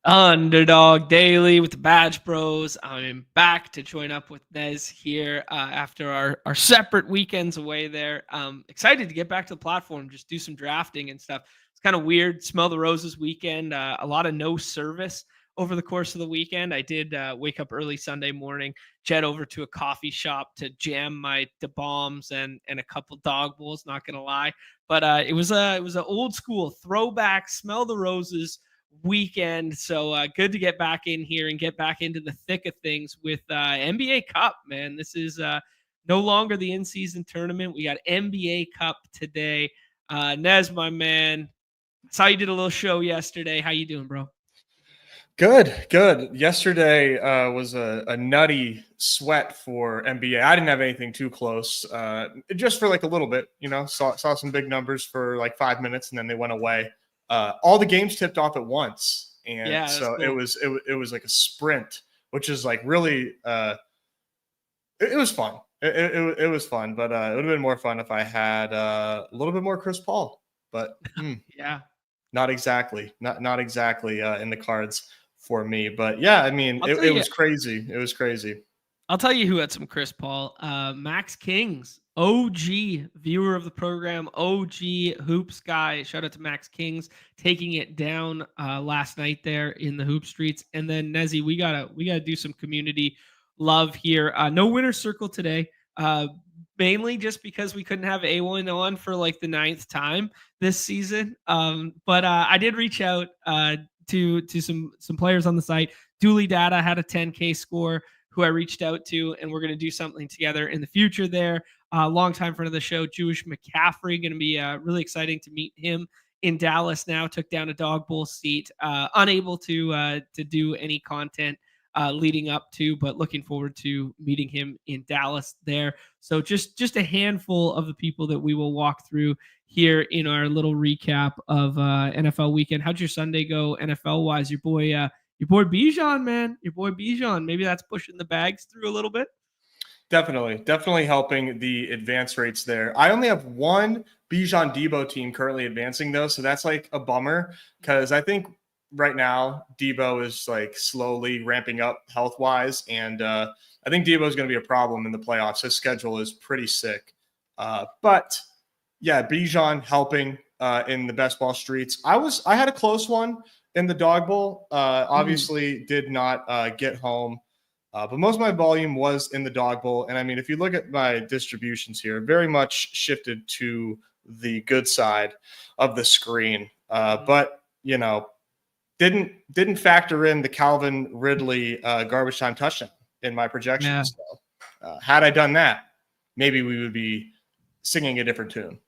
Underdog Daily with the Badge Bros. I'm back to join up with Nez here after our separate weekends away there. Excited to get back to the platform, just do some drafting and stuff. It's kind of weird. Smell the Roses weekend, a lot of no service over the course of the weekend. I did wake up early Sunday morning, jet over to a coffee shop to jam my Da Bombs and a couple Dawg Bowls, not going to lie. But it was a old school throwback, smell the roses weekend. So good to get back in here and get back into the thick of things with NBA Cup, man. This is no longer the in-season tournament. We got NBA Cup today. Nez, my man, saw you did a little show yesterday. How you doing, bro? Good. Yesterday was a nutty sweat for NBA. I didn't have anything too close, just for like a little bit. Saw some big numbers for like 5 minutes, and then they went away. All the games tipped off at once, and Yeah, so cool. it was like a sprint, which is like really it was fun. It was fun, but it would have been more fun if I had a little bit more Chris Paul. But Yeah. not exactly in the cards for me. But yeah, I mean, it was crazy. It was crazy. I'll tell you who had some Chris Paul. Max Kings, OG viewer of the program, OG hoops guy. Shout out to Max Kings taking it down last night there in the hoop streets. And then Nezzy, we gotta do some community love here. No winner circle today. Mainly just because we couldn't have A1 on for like the 9th time this season. But I did reach out to some players on the site. Dooley Data had a 10K score who I reached out to, and we're going to do something together in the future there. Longtime friend of the show, Jewish McCaffrey, going to be really exciting to meet him in Dallas now. Took down a Dawg Bowl seat, unable to do any content leading up to, but looking forward to meeting him in Dallas there. So just a handful of the people that we will walk through here in our little recap of NFL weekend. How'd your Sunday go NFL wise? Your boy Bijan, man. Your boy Bijan. Maybe that's pushing the bags through a little bit. Definitely helping the advance rates there. I only have one Bijan Debo team currently advancing though, so that's like a bummer because I think right now Debo is like slowly ramping up health wise, and I think Debo is going to be a problem in the playoffs. His schedule is pretty sick, but yeah, Bijan helping in the best ball streets. I had a close one in the Dawg Bowl. Obviously, did not get home. But most of my volume was in the Dawg Bowl. And I mean, if you look at my distributions here, very much shifted to the good side of the screen. But, didn't factor in the Calvin Ridley garbage time touchdown in my projections. Yeah. So, had I done that, maybe we would be singing a different tune.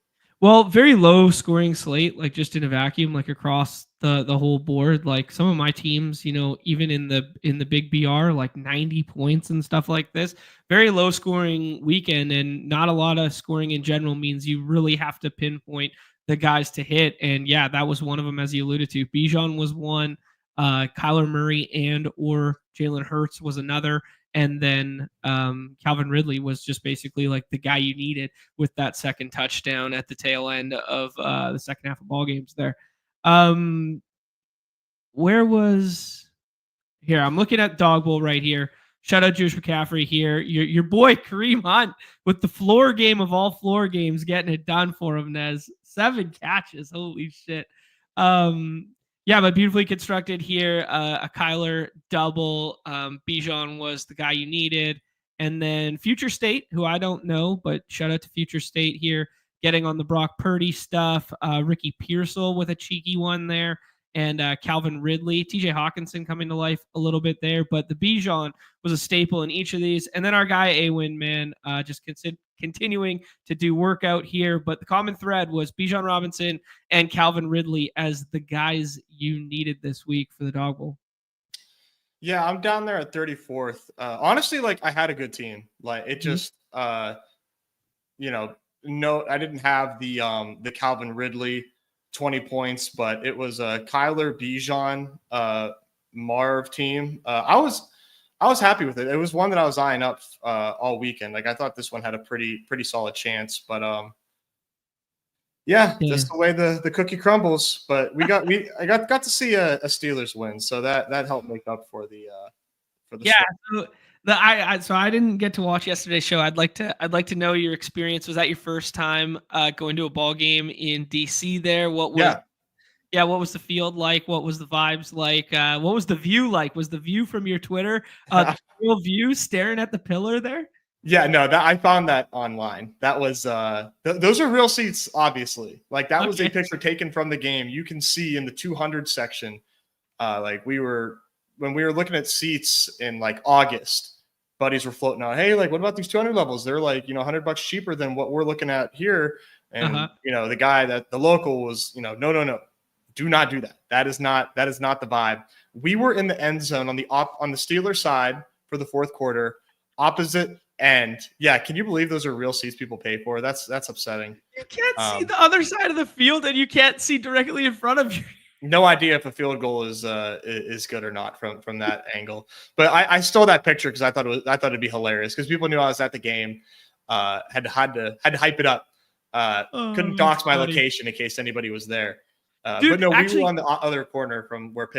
Well, very low scoring slate, like just in a vacuum, like across the whole board. Like some of my teams, even in the big BR, like 90 points and stuff like this. Very low scoring weekend, and not a lot of scoring in general means you really have to pinpoint the guys to hit. And yeah, that was one of them, as you alluded to. Bijan was one, Kyler Murray and or Jalen Hurts was another. And then Calvin Ridley was just basically like the guy you needed with that second touchdown at the tail end of the second half of ball games there. Where was here? I'm looking at Dawg Bowl right here. Shout out Jewish McCaffrey here. Your boy Kareem Hunt with the floor game of all floor games, getting it done for him, Nez. 7 catches. Holy shit. Yeah, but beautifully constructed here. A Kyler double. Bijan was the guy you needed. And then Future State, who I don't know, but shout out to Future State here, getting on the Brock Purdy stuff. Ricky Pearsall with a cheeky one there. And Calvin Ridley, TJ Hawkinson coming to life a little bit there. But the Bijan was a staple in each of these. And then our guy, Awin, man, just continuing to do work out here. But the common thread was Bijan Robinson and Calvin Ridley as the guys you needed this week for the Dawg Bowl. Yeah, I'm down there at 34th. Honestly, like I had a good team. Like it just, I didn't have the Calvin Ridley 20 points, but it was a Kyler Bijan Marv team. I was happy with it. It was one that I was eyeing up all weekend. Like I thought this one had a pretty solid chance, but Yeah, Yeah. just the way the cookie crumbles. But I got to see a Steelers win, so that helped make up for the Yeah. So so I didn't get to watch yesterday's show. I'd like to know your experience. Was that your first time going to a ball game in DC there? Yeah. What was the field like? What was the vibes like? What was the view like? Was the view from your Twitter the real view staring at the pillar there? Yeah, no, that I found that online. That was those are real seats, obviously. Like that was a Okay. picture taken from the game. You can see in the 200 section, like when we were looking at seats in like August, buddies were floating out, hey, like what about these 200 levels? They're like, $100 cheaper than what we're looking at here. And the guy that the local was, no, do not do that. That is not the vibe. We were in the end zone on the Steelers side for the fourth quarter, opposite end. Yeah, can you believe those are real seats people pay for? That's upsetting. You can't see the other side of the field, and you can't see directly in front of you. No idea if a field goal is good or not from that angle. But I stole that picture because I thought it'd be hilarious because people knew I was at the game. Had to hype it up. Couldn't dox my location in case anybody was there. Dude, but no, actually, we were on the other corner from where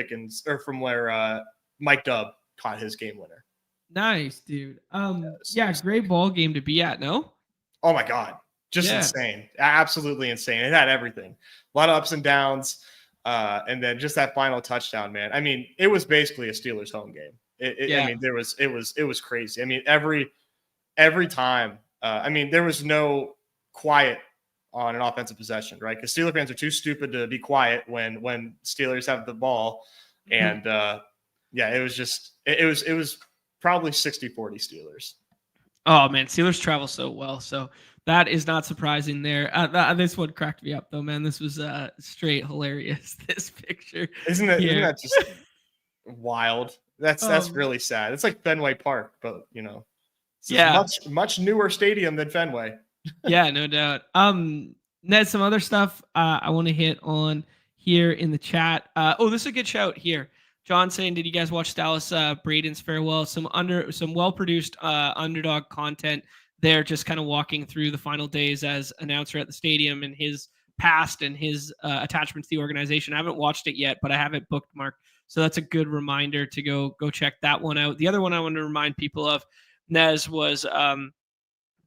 Mike Dubb caught his game winner. Nice, dude. Great ball game to be at. No. Oh my God, just insane, absolutely insane. It had everything, a lot of ups and downs, and then just that final touchdown, man. I mean, it was basically a Steelers home game. I mean, it was crazy. I mean, every time. I mean, there was no quiet on an offensive possession, right? Because Steelers fans are too stupid to be quiet when Steelers have the ball. And it was just it was probably 60-40 Steelers. Oh man, Steelers travel so well, so that is not surprising there. This one cracked me up though, man. This was straight hilarious. This picture, isn't that just wild? That's really sad. It's like Fenway Park, but it's much newer stadium than Fenway. Yeah, no doubt. Ned, some other stuff I want to hit on here in the chat. This is a good shout here. John saying, did you guys watch Dallas Braden's farewell? Some well-produced Underdog content there, just kind of walking through the final days as announcer at the stadium and his past and his attachment to the organization. I haven't watched it yet, but I have it bookmarked. So that's a good reminder to go check that one out. The other one I want to remind people of, Nez, was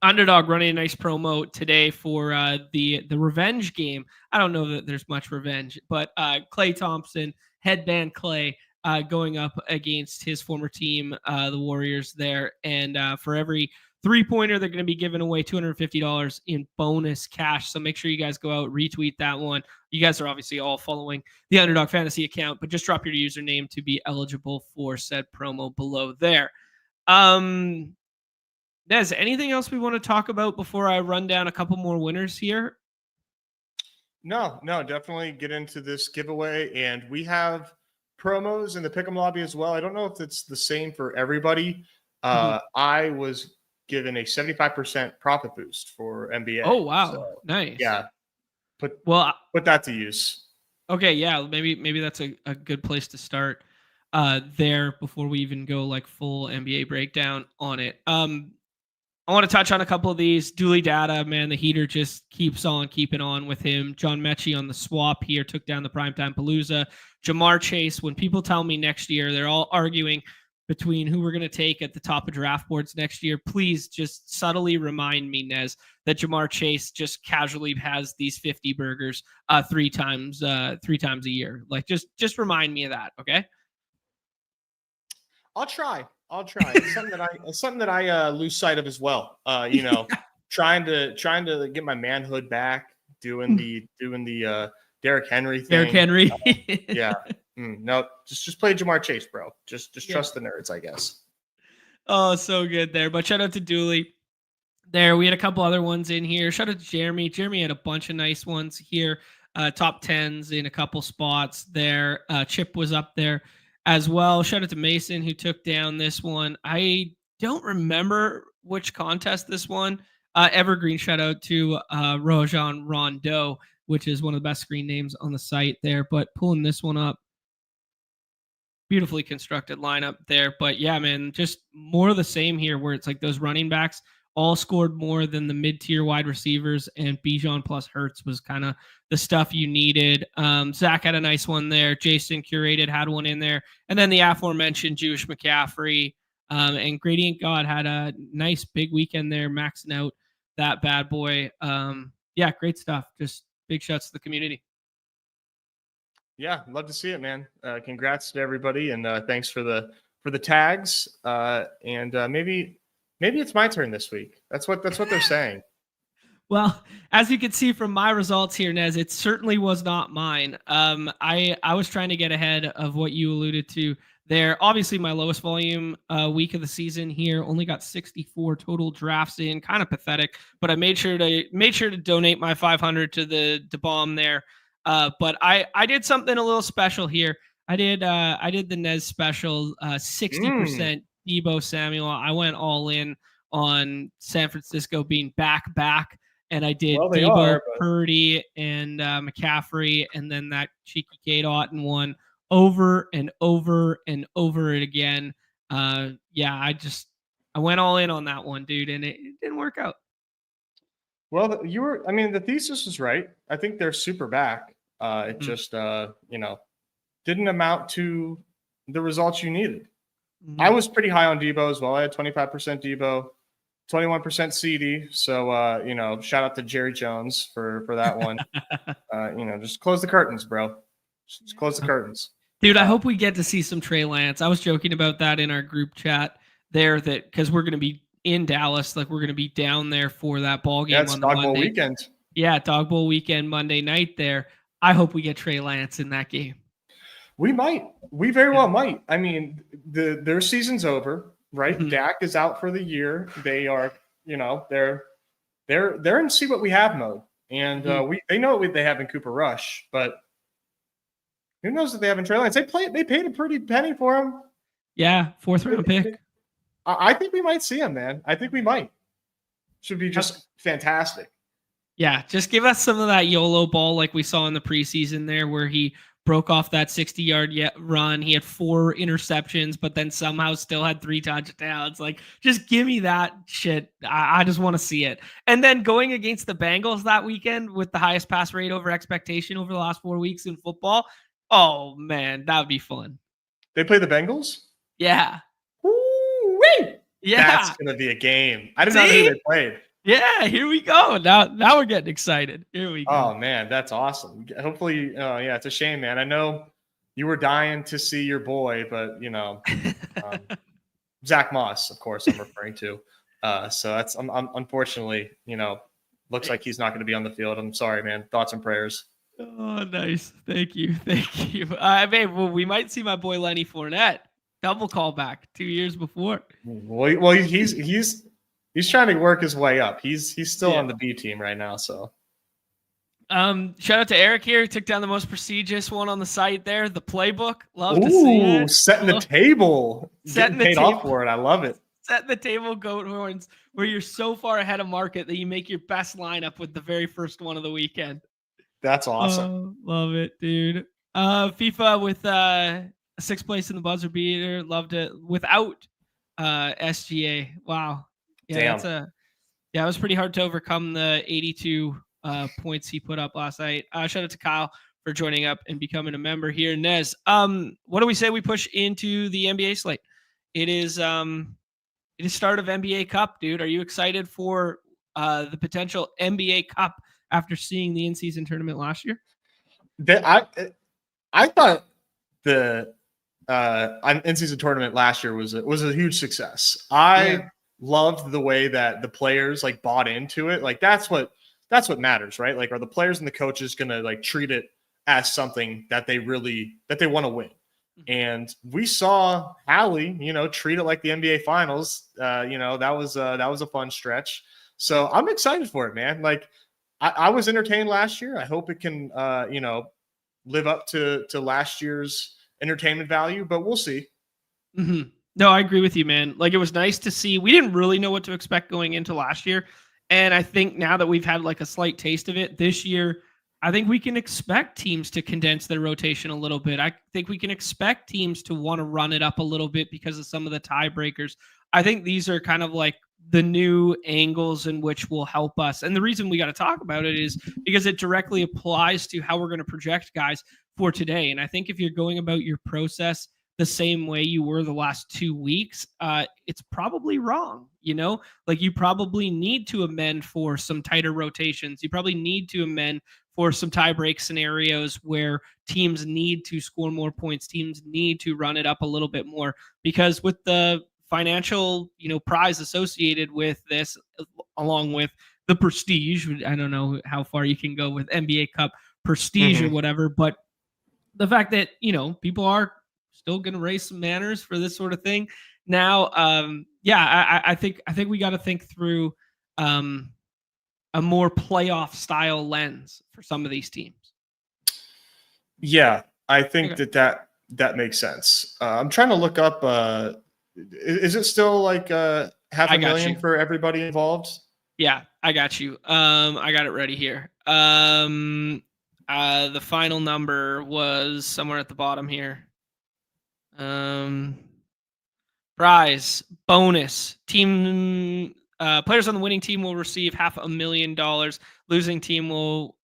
Underdog running a nice promo today for the revenge game. I don't know that there's much revenge, but Klay Thompson, headband Klay, going up against his former team, the Warriors there. And for every 3-pointer, they're going to be giving away $250 in bonus cash. So make sure you guys go out, retweet that one. You guys are obviously all following the Underdog Fantasy account, but just drop your username to be eligible for said promo below there. Nez, anything else we want to talk about before I run down a couple more winners here? No, definitely get into this giveaway. And we have promos in the Pick'em lobby as well. I don't know if it's the same for everybody. I was given a 75% profit boost for NBA. Oh, wow. So, nice. Yeah. Put that to use. Okay. Yeah. Maybe that's a good place to start there before we even go like full NBA breakdown on it. I want to touch on a couple of these. Dooley Data, man, the heater just keeps on keeping on with him. John Mechie on the swap here took down the Primetime Palooza. Jamar Chase, when people tell me next year, they're all arguing between who we're going to take at the top of draft boards next year. Please just subtly remind me, Nez, that Jamar Chase just casually has these 50 burgers 3 times a year. Like, just remind me of that, okay? I'll try. It's something that I lose sight of as well. Trying to get my manhood back, doing the Derrick Henry thing. Derrick Henry. Yeah. No, just play Jamar Chase, bro. Just trust the nerds, I guess. Oh, so good there. But shout out to Dooley. There, we had a couple other ones in here. Shout out to Jeremy. Jeremy had a bunch of nice ones here. Top 10s in a couple spots there. Chip was up there as well. Shout out to Mason, who took down this one. I don't remember which contest this one. Evergreen shout out to Rojan Rondo, which is one of the best screen names on the site there. But pulling this one up, beautifully constructed lineup there. But yeah, man, just more of the same here, where it's like those running backs all scored more than the mid-tier wide receivers, and Bijan plus Hurts was kind of the stuff you needed. Zach had a nice one there. Jason Curated had one in there. And then the aforementioned Jewish McCaffrey and Gradient God had a nice big weekend there, maxing out that bad boy. Yeah, great stuff. Just big shouts to the community. Yeah, love to see it, man. Congrats to everybody, and thanks for the tags. And maybe it's my turn this week. That's what they're saying. Well, as you can see from my results here, Nez, it certainly was not mine. I was trying to get ahead of what you alluded to there. Obviously, my lowest volume week of the season here, only got 64 total drafts in, kind of pathetic. But I made sure to donate my 500 to the bomb there. But I did something a little special here. I did the Nez special, 60% Deebo Samuel. I went all in on San Francisco being back, and I did Deebo, Purdy, and McCaffrey, and then that cheeky Kate Otten one over and over and over it again. Yeah, I went all in on that one, dude, and it didn't work out. Well, the thesis was right. I think they're super back. It just, didn't amount to the results you needed. Mm-hmm. I was pretty high on Deebo as well. I had 25% Deebo, 21% CD. So, shout out to Jerry Jones for that one. Just close the curtains, bro. Just close the curtains. Dude, I hope we get to see some Trey Lance. I was joking about that in our group chat there, that because we're going to be in Dallas, like we're going to be down there for that ball game on the Dawg Bowl weekend. Yeah, Dawg Bowl weekend, Monday night there. I hope we get Trey Lance in that game. We might. We very well might. I mean, their season's over, right? Mm-hmm. Dak is out for the year. They are, they're in see what we have mode, and they know what they have in Cooper Rush, but who knows what they have in Trey Lance? They paid a pretty penny for him. Yeah, 4th round pick. I think we might see him, man. I think we might. Should be just fantastic. Yeah, just give us some of that YOLO ball like we saw in the preseason there, where he broke off that 60-yard run. He had 4 interceptions, but then somehow still had 3 touchdowns. Like, just give me that shit. I just want to see it. And then going against the Bengals that weekend with the highest pass rate over expectation over the last 4 weeks in football. Oh, man, that would be fun. They play the Bengals? Yeah. Woo-wee! Yeah. That's going to be a game. I didn't know who they played. Yeah, here we go. Now we're getting excited. Here we go. Oh, man, that's awesome. Hopefully, yeah, it's a shame, man. I know you were dying to see your boy, but, Zach Moss, of course, I'm referring to. So that's unfortunately, looks like he's not going to be on the field. I'm sorry, man. Thoughts and prayers. Oh, nice. Thank you. Well, we might see my boy Lenny Fournette. Double callback 2 years before. Well, he's trying to work his way up. He's still on the B team right now. So, shout out to Eric here. He took down the most prestigious one on the site there, the playbook. Love to see it. Setting the table. Getting paid off for it. I love it. Setting the table, goat horns, where you're so far ahead of market that you make your best lineup with the very first one of the weekend. That's awesome. Love it, dude. FIFA with 6th place in the buzzer beater. Loved it without SGA. Wow. Yeah, damn. It was pretty hard to overcome the 82 points he put up last night. Shout out to Kyle for joining up and becoming a member here. Nez, what do we say we push into the NBA slate? It is start of NBA Cup, dude. Are you excited for the potential NBA Cup after seeing the in-season tournament last year? I thought the in-season tournament last year was a huge success. I loved the way that the players bought into it. Like that's what matters, right? Like, are the players and the coaches going to treat it as something that they want to win? And we saw Hallie, treat it like the NBA Finals. That was a fun stretch. So I'm excited for it, man. Like I was entertained last year. I hope it can, live up to last year's entertainment value, but we'll see. Mm-hmm. No, I agree with you, man. Like, it was nice to see. We didn't really know what to expect going into last year. And I think now that we've had a slight taste of it this year, I think we can expect teams to condense their rotation a little bit. I think we can expect teams to want to run it up a little bit because of some of the tiebreakers. I think these are kind of like the new angles in which will help us. And the reason we got to talk about it is because it directly applies to how we're going to project guys for today. And I think if you're going about your process the same way you were the last 2 weeks, it's probably wrong. Like you probably need to amend for some tighter rotations. You probably need to amend for some tie break scenarios where teams need to score more points. Teams need to run it up a little bit more, because with the financial, prize associated with this, along with the prestige, I don't know how far you can go with NBA Cup prestige or whatever, but the fact that, people are still going to raise some manners for this sort of thing. Now, I think we got to think through a more playoff style lens for some of these teams. Yeah, I think that makes sense. I'm trying to look up. Is it still like $500,000 for everybody involved? Yeah, I got you. I got it ready here. The final number was somewhere at the bottom here. Prize bonus team. Players on the winning team will receive $500,000. Losing team will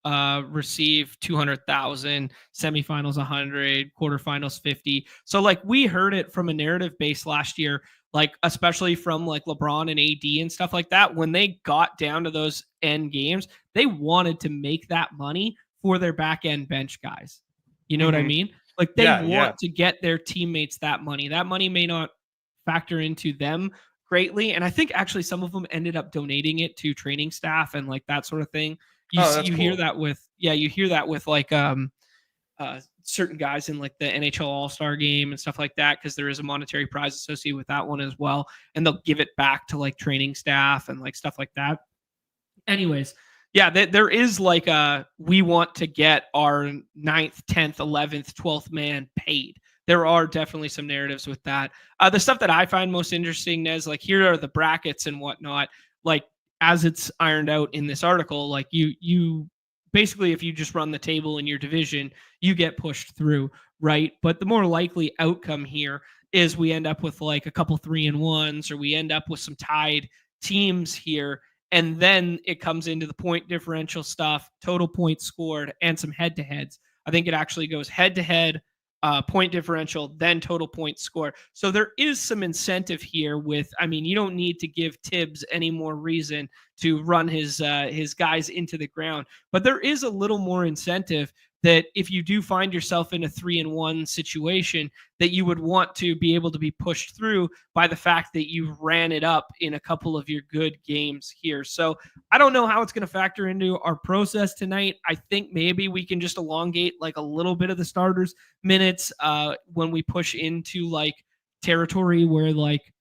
receive 200,000. Semifinals 100. Quarterfinals 50. So like we heard it from a narrative base last year, like especially from like LeBron and AD and stuff like that. When they got down to those end games, they wanted to make that money for their back end bench guys. You know what I mean? Like they want to get their teammates that money. That money may not factor into them greatly, and I think actually some of them ended up donating it to training staff and like that sort of thing. You hear that with like certain guys in like the NHL All-Star game and stuff like that, because there is a monetary prize associated with that one as well, and they'll give it back to like training staff and like stuff like that. Anyways, yeah, there is like we want to get our 9th, 10th, 11th, 12th man paid. There are definitely some narratives with that. The stuff that I find most interesting, Nez, like here are the brackets and whatnot. Like as it's ironed out in this article, like you basically, if you just run the table in your division, you get pushed through, right? But the more likely outcome here is we end up with like a couple 3-1s, or we end up with some tied teams here. And then it comes into the point differential stuff, total points scored, and some head-to-heads. I think it actually goes head-to-head, point differential, then total points scored. So there is some incentive here with, I mean, you don't need to give Tibbs any more reason to run his guys into the ground, but there is a little more incentive that if you do find yourself in a 3-1 situation, that you would want to be able to be pushed through by the fact that you ran it up in a couple of your good games here. So I don't know how it's going to factor into our process tonight. I think maybe we can just elongate like a little bit of the starters minutes when we push into like territory where like,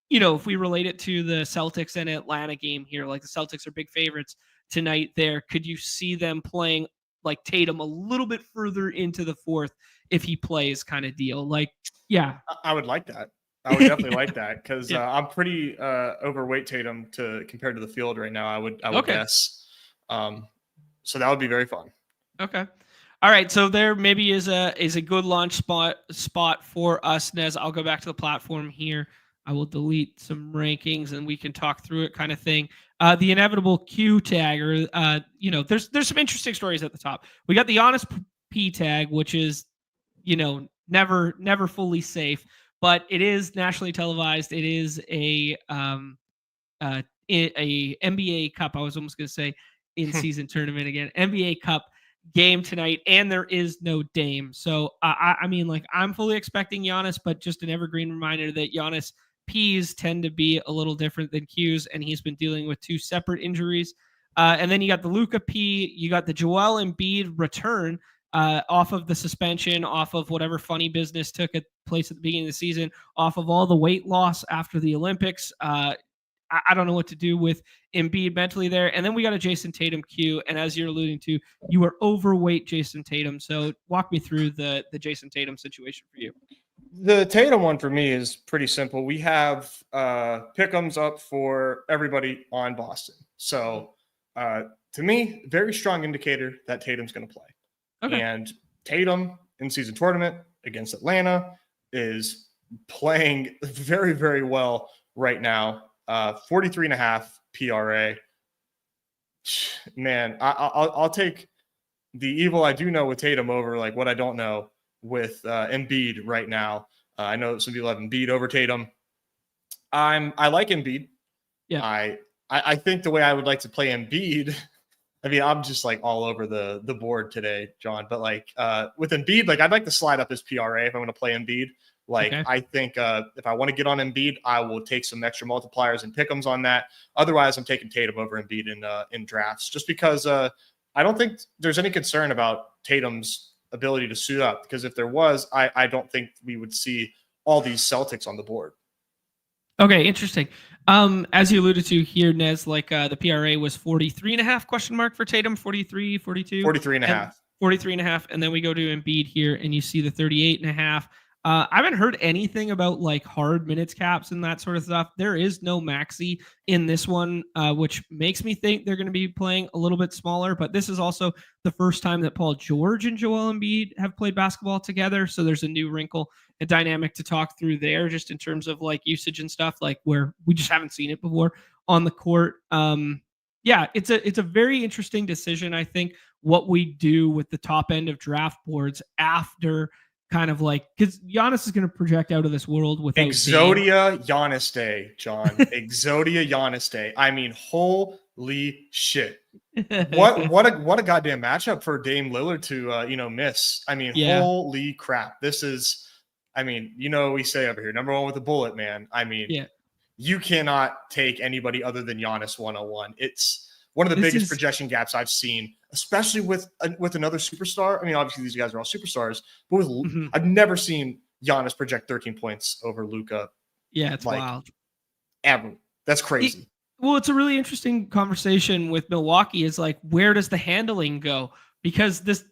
if we relate it to the Celtics and Atlanta game here, like the Celtics are big favorites tonight there. Could you see them playing like Tatum a little bit further into the fourth if he plays, kind of deal? Like, yeah. I would like that. I would definitely like that, because I'm pretty overweight Tatum compared to the field right now. I would guess. So that would be very fun. Okay. All right. So there maybe is a good launch spot for us, Nez. I'll go back to the platform here. I will delete some rankings and we can talk through it, kind of thing. The inevitable Q tag, or there's some interesting stories at the top. We got the honest P tag, which is, never fully safe, but it is nationally televised. It is a NBA Cup. I was almost going to say in season tournament again, NBA Cup game tonight, and there is no Dame. So I mean, like, I'm fully expecting Giannis, but just an evergreen reminder that Giannis P's tend to be a little different than Q's, and he's been dealing with 2 separate injuries. And then you got the Luka P, you got the Joel Embiid return off of the suspension, off of whatever funny business took place at the beginning of the season, off of all the weight loss after the Olympics. I don't know what to do with Embiid mentally there. And then we got a Jason Tatum Q. And as you're alluding to, you are overweight Jason Tatum. So walk me through the Jason Tatum situation for you. The Tatum one for me is pretty simple. We have pick'ems up for everybody on Boston. So to me, very strong indicator that Tatum's going to play. Okay. And Tatum in season tournament against Atlanta is playing very, very well right now. 43.5 PRA. Man, I'll take the evil I do know with Tatum over like what I don't know with Embiid right now. I know some people have Embiid over Tatum. I like Embiid. Yeah. I think the way I would like to play Embiid, I mean, I'm just like all over the board today, John. But like with Embiid, like I'd like to slide up his PRA if I'm going to play Embiid. Like I think if I want to get on Embiid, I will take some extra multipliers and pick'ems on that. Otherwise, I'm taking Tatum over Embiid in drafts, just because I don't think there's any concern about Tatum's ability to suit up. Because if there was, I don't think we would see all these Celtics on the board. Okay, interesting. As you alluded to here, Nez, like the PRA was 43.5 question mark for Tatum, 43, 42. 43.5. 43.5. And then we go to Embiid here and you see the 38.5. I haven't heard anything about like hard minutes caps and that sort of stuff. There is no maxi in this one, which makes me think they're going to be playing a little bit smaller. But this is also the first time that Paul George and Joel Embiid have played basketball together. So there's a new wrinkle, a dynamic to talk through there, just in terms of like usage and stuff, like where we just haven't seen it before on the court. Yeah, it's a very interesting decision. I think what we do with the top end of draft boards after kind of like, because Giannis is going to project out of this world without Exodia Giannis Day, John. Exodia Giannis Day. I mean, holy shit! What a goddamn matchup for Dame Lillard to miss. I mean, holy crap! This is, I mean, we say over here, number one with a bullet, man. I mean, you cannot take anybody other than Giannis 101. It's one of the biggest projection gaps I've seen, especially with another superstar. I mean, obviously these guys are all superstars, but with I've never seen Giannis project 13 points over Luka. Yeah, it's like, wild. Ever. That's crazy. Well, it's a really interesting conversation with Milwaukee is like, where does the handling go? Because this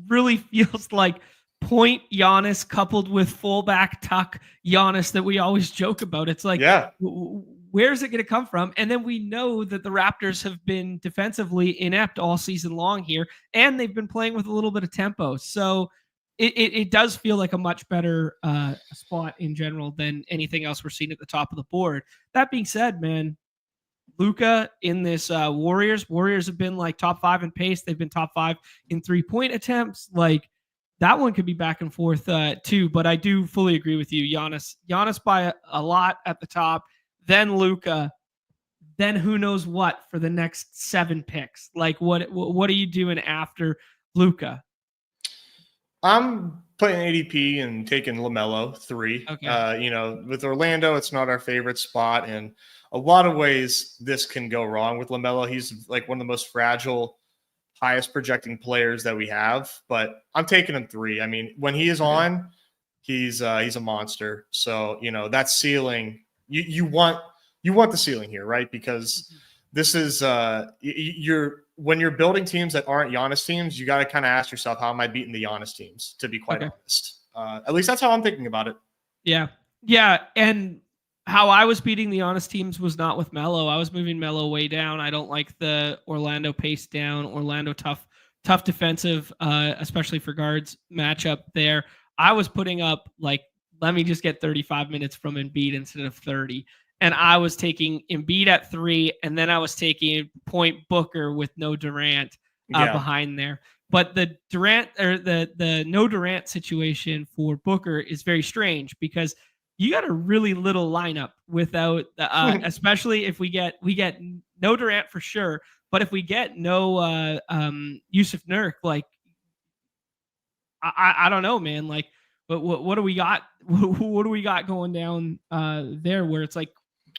really feels like point Giannis coupled with fullback tuck Giannis that we always joke about. It's like, where's it going to come from? And then we know that the Raptors have been defensively inept all season long here, and they've been playing with a little bit of tempo. So it does feel like a much better spot in general than anything else we're seeing at the top of the board. That being said, man, Luka in this Warriors have been like top 5 in pace. They've been top 5 in 3-point attempts. Like, that one could be back and forth too, but I do fully agree with you. Giannis by a lot at the top, then Luka, then who knows what for the next 7 picks. Like, what are you doing after Luka? I'm playing ADP and taking LaMelo 3. Okay. With Orlando, it's not our favorite spot, and a lot of ways this can go wrong with LaMelo. He's like one of the most fragile, highest projecting players that we have, but I'm taking him 3. I mean, when he is on, he's a monster. So, that ceiling, you want the ceiling here, right? Because this is when you're building teams that aren't Giannis teams, you got to kind of ask yourself, how am I beating the Giannis teams, to be quite honest. At least that's how I'm thinking about it. Yeah. And how I was beating the Giannis teams was not with Melo. I was moving Melo way down. I don't like the Orlando pace down. Orlando tough defensive, especially for guards matchup there. I was putting up like, let me just get 35 minutes from Embiid instead of 30. And I was taking Embiid at 3, and then I was taking point Booker with no Durant behind there. But the Durant or the no Durant situation for Booker is very strange because you got a really little lineup without, especially if we get no Durant for sure. But if we get no Yusuf Nurk, like I don't know, man. Like, what do we got? What do we got going down there? Where it's like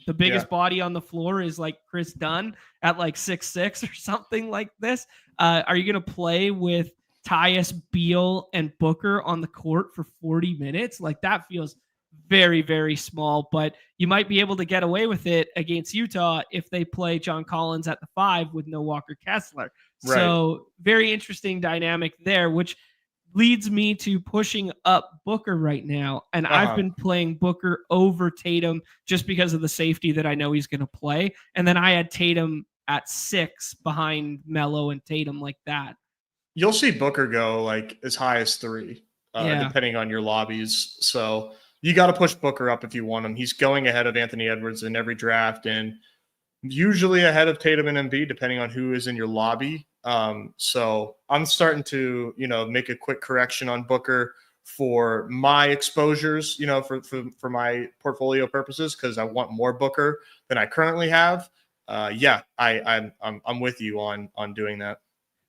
the biggest body on the floor is like Chris Dunn at like 6'6" or something like this. Are you gonna play with Tyus, Beal, and Booker on the court for 40 minutes? Like, that feels very, very small, but you might be able to get away with it against Utah if they play John Collins at the 5 with no Walker Kessler. Right. So very interesting dynamic there, which leads me to pushing up Booker right now. And I've been playing Booker over Tatum just because of the safety that I know he's going to play. And then I had Tatum at 6 behind Melo and Tatum like that. You'll see Booker go like as high as 3, depending on your lobbies. So you got to push Booker up if you want him. He's going ahead of Anthony Edwards in every draft, and usually ahead of Tatum and Embiid, depending on who is in your lobby. So I'm starting to, make a quick correction on Booker for my exposures, for my portfolio purposes, because I want more Booker than I currently have. I'm with you on doing that.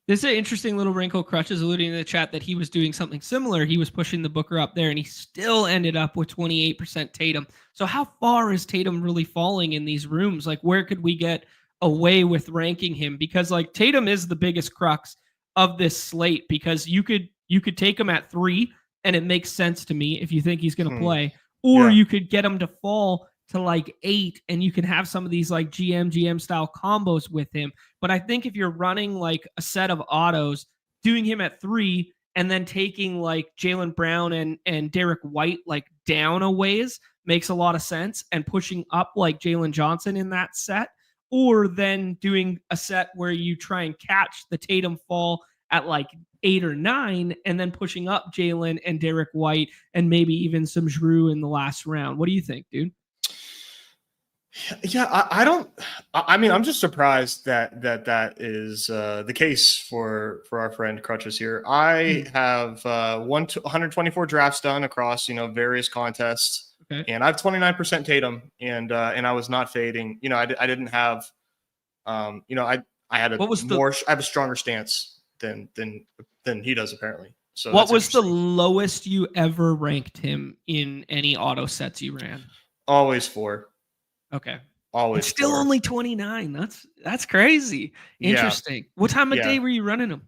This is an interesting little wrinkle. Crutch is alluding in the chat that he was doing something similar. He was pushing the Booker up there, and he still ended up with 28% Tatum. So how far is Tatum really falling in these rooms? Like, where could we get away with ranking him? Because like Tatum is the biggest crux of this slate, because you could take him at 3, and it makes sense to me if you think he's going to play, or you could get him to fall to like 8, and you can have some of these like GM style combos with him. But I think if you're running like a set of autos, doing him at 3 and then taking like Jaylen Brown and Derek White like down a ways makes a lot of sense, and pushing up like Jalen Johnson in that set, or then doing a set where you try and catch the Tatum fall at like 8 or 9, and then pushing up Jalen and Derek White and maybe even some Jrue in the last round. What do you think, dude? Yeah, I'm just surprised that is the case for our friend Crutches here. I have 124 drafts done across, various contests. Okay. And I have 29% Tatum, and I was not fading. I didn't have, I had I have a stronger stance than he does apparently. So what was the lowest you ever ranked him in any auto sets you ran? Always 4. Okay. Always. It's still 4. only 29. That's crazy. Interesting. Yeah. What time of day were you running them?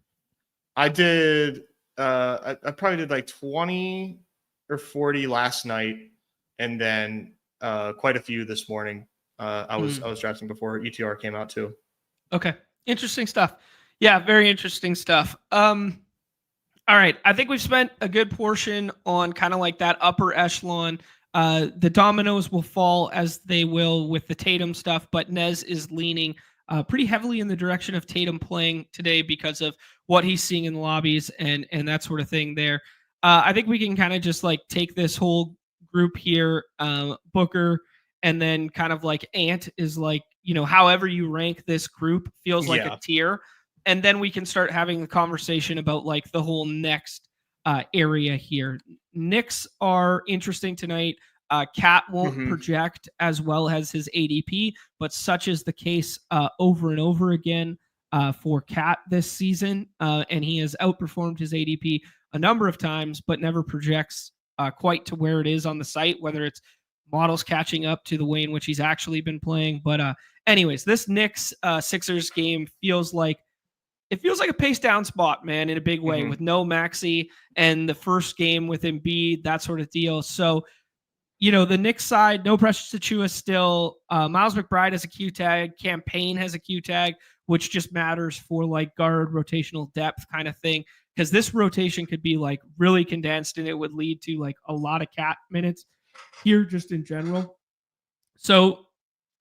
I did. I probably did like 20 or 40 last night, and then quite a few this morning. I was drafting before ETR came out too. Okay. Interesting stuff. Yeah, very interesting stuff. All right. I think we've spent a good portion on kind of like that upper echelon. The dominoes will fall as they will with the Tatum stuff, but Nez is leaning pretty heavily in the direction of Tatum playing today because of what he's seeing in the lobbies and that sort of thing there. I think we can kind of just like take this whole group here, Booker, and then kind of like Ant is like, however you rank this group feels like a tier. And then we can start having the conversation about like the whole next area here. Knicks are interesting tonight. Cat won't project as well as his ADP, but such is the case over and over again for Cat this season. And he has outperformed his ADP a number of times, but never projects quite to where it is on the site, whether it's models catching up to the way in which he's actually been playing. But anyways, this Knicks Sixers game feels like a pace down spot, man, in a big way with no Maxey and the first game with Embiid, that sort of deal. So, the Knicks side, no Precious Achiuwa still. Miles McBride has a Q tag. Campaign has a Q tag, which just matters for like guard rotational depth kind of thing. Because this rotation could be like really condensed, and it would lead to like a lot of Cat minutes here just in general. So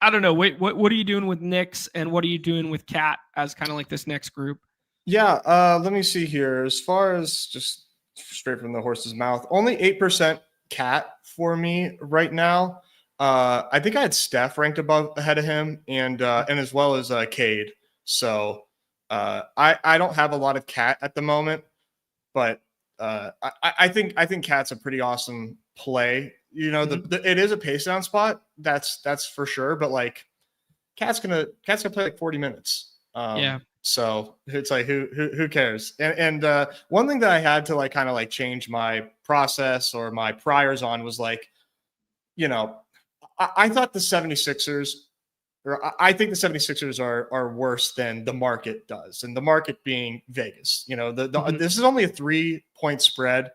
I don't know. Wait, what are you doing with Knicks, and what are you doing with Cat as kind of like this next group? Yeah, let me see here. As far as just straight from the horse's mouth, only 8% Cat for me right now. I think I had Steph ranked ahead of him, and as well as Cade. So I don't have a lot of Cat at the moment, but I think Cat's a pretty awesome play. It is a pace down spot. That's for sure. But like, Cat's gonna play like 40 minutes. So it's like who cares? And one thing that I had to like kind of like change my process or my priors on was like, I thought the 76ers, or I think the 76ers are worse than the market does, and the market being Vegas. This is only a 3-point spread.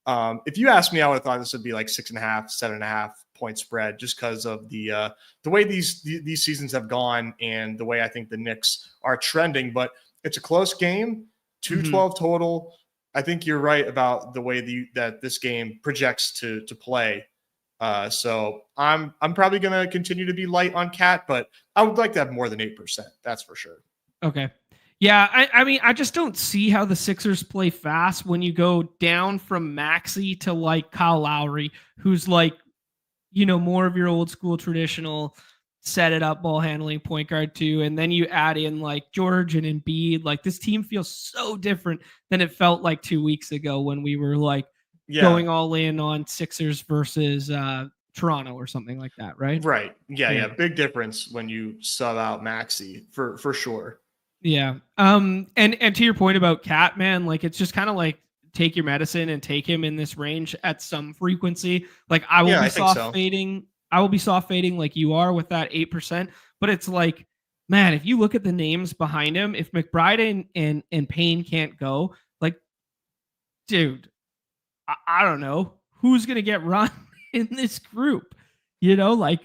If you asked me, I would have thought this would be like 6.5, 7.5 point spread, just because of the way these seasons have gone and the way I think the Knicks are trending. But it's a close game, 212 total. I think you're right about the way that this game projects to play. So I'm probably going to continue to be light on Cat, but I would like to have more than 8%. That's for sure. Okay. Yeah, I mean, I just don't see how the Sixers play fast when you go down from Maxey to like Kyle Lowry, who's like, more of your old school traditional set it up ball handling point guard too. And then you add in like George and Embiid. Like this team feels so different than it felt like 2 weeks ago when we were like Yeah. going all in on Sixers versus Toronto or something like that, right? Right. Yeah. Yeah. Yeah. Big difference when you sub out Maxi for sure. Yeah. And to your point about Cat, man, like it's just kind of like take your medicine and take him in this range at some frequency. Like I will Yeah, be I think soft so. fading. I will be soft fading like you are with that 8%. But it's like, man, if you look at the names behind him, if McBride and Payne can't go, like, dude, I don't know who's gonna get run in this group. Like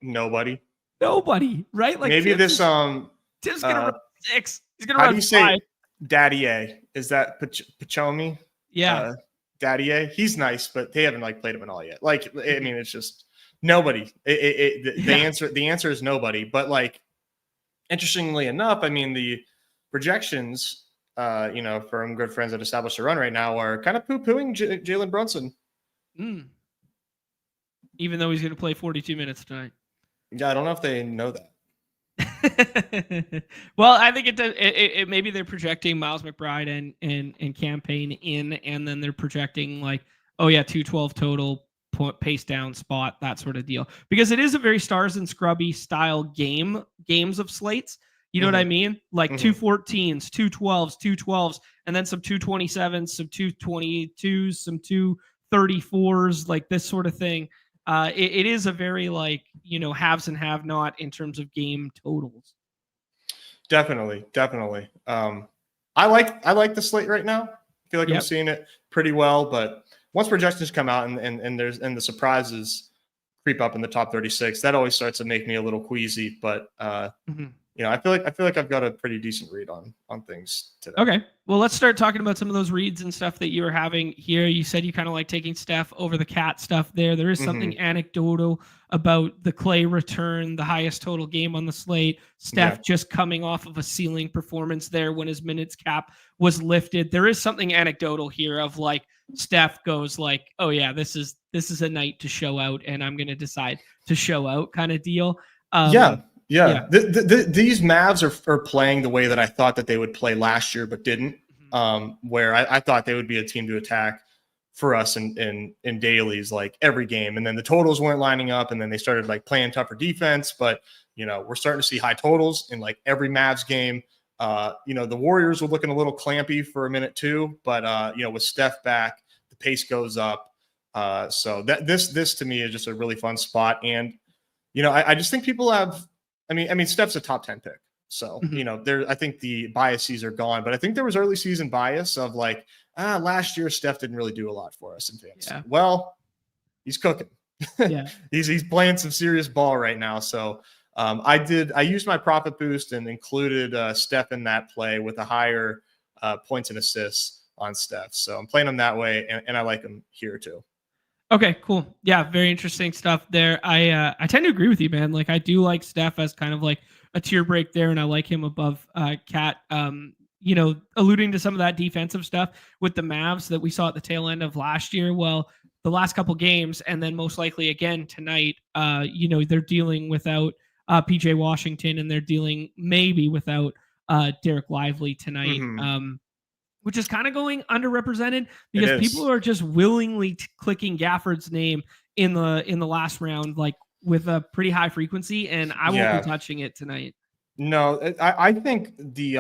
Nobody. nobody, right? Like Maybe this Tim's gonna run 6. He's gonna how do run you say 5. Daddy A? Is that Pachomi? Yeah. Daddy A. He's nice, but they haven't like played him at all yet. Like, I mean, it's just nobody. The answer is nobody. But like, interestingly enough, I mean, the projections, from good friends that established a run right now are kind of poo-pooing Jalen Brunson. Even though he's going to play 42 minutes tonight. Yeah, I don't know if they know that. Well, I think it maybe they're projecting Miles McBride and campaign in, and then they're projecting like, oh yeah, 212 total pace down spot, that sort of deal, because it is a very stars and scrubby style games of slates. You know what I mean? Like 214s, 212s, 212s, and then some 227s, some 222s, some 234s, like this sort of thing. It is a very like, haves and have not in terms of game totals. Definitely. I like the slate right now. I feel like I'm seeing it pretty well, but once projections come out and the surprises creep up in the top 36, that always starts to make me a little queasy. But I feel like I've got a pretty decent read on things today. Okay. Well, let's start talking about some of those reads and stuff that you were having here. You said you kind of like taking Steph over the Cat stuff there. There is something anecdotal about the Clay return, the highest total game on the slate. Steph just coming off of a ceiling performance there when his minutes cap was lifted. There is something anecdotal here of like Steph goes like, oh yeah, this is a night to show out, and I'm going to decide to show out kind of deal. Yeah. These Mavs are playing the way that I thought that they would play last year, but didn't. Where I thought they would be a team to attack for us in dailies, like every game, and then the totals weren't lining up, and then they started like playing tougher defense. But we're starting to see high totals in like every Mavs game. The Warriors were looking a little clampy for a minute too, but with Steph back, the pace goes up. So that this to me is just a really fun spot, and I just think people have. I mean, Steph's a top 10 pick. So, I think the biases are gone, but I think there was early season bias of like, last year, Steph didn't really do a lot for us in fantasy. Yeah. Well, he's cooking. Yeah. he's playing some serious ball right now. So I used my profit boost and included Steph in that play with a higher points and assists on Steph. So I'm playing him that way. And I like him here too. Okay, cool. Yeah, very interesting stuff there. I tend to agree with you, man. Like I do like Steph as kind of like a tier break there, and I like him above Cat. Alluding to some of that defensive stuff with the Mavs that we saw at the tail end of last year. Well, the last couple games, and then most likely again tonight. They're dealing without PJ Washington, and they're dealing maybe without Derek Lively tonight. Which is kind of going underrepresented because people are just willingly clicking Gafford's name in the last round, like with a pretty high frequency, and I won't be touching it tonight. No, I think the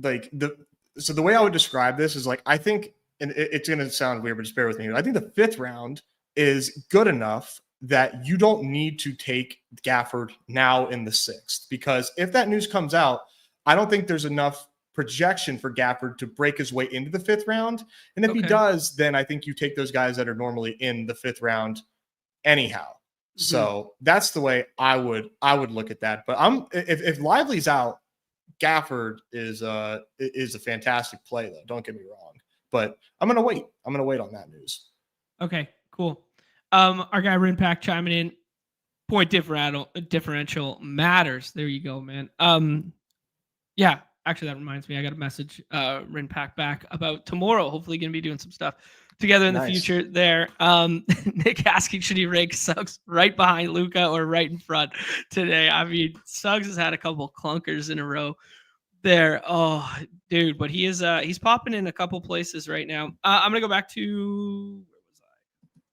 way I would describe this is like, I think, and it's going to sound weird, but just bear with me. I think the 5th round is good enough that you don't need to take Gafford now in the 6th, because if that news comes out, I don't think there's enough projection for Gafford to break his way into the 5th round. And if he does, then I think you take those guys that are normally in the 5th round anyhow. So that's the way I would look at that. But if Lively's out, Gafford is a fantastic play though. Don't get me wrong. But I'm gonna wait. I'm gonna wait on that news. Okay, cool. Our guy Rinpack chiming in. Point differential matters. There you go, man. Yeah. Actually, that reminds me, I got a message, Rinpack back about tomorrow. Hopefully, going to be doing some stuff together in the future there. Nick asking, should he rank Suggs right behind Luka or right in front today? I mean, Suggs has had a couple clunkers in a row there. Oh, dude, but he's popping in a couple places right now. I'm gonna go back to where was I?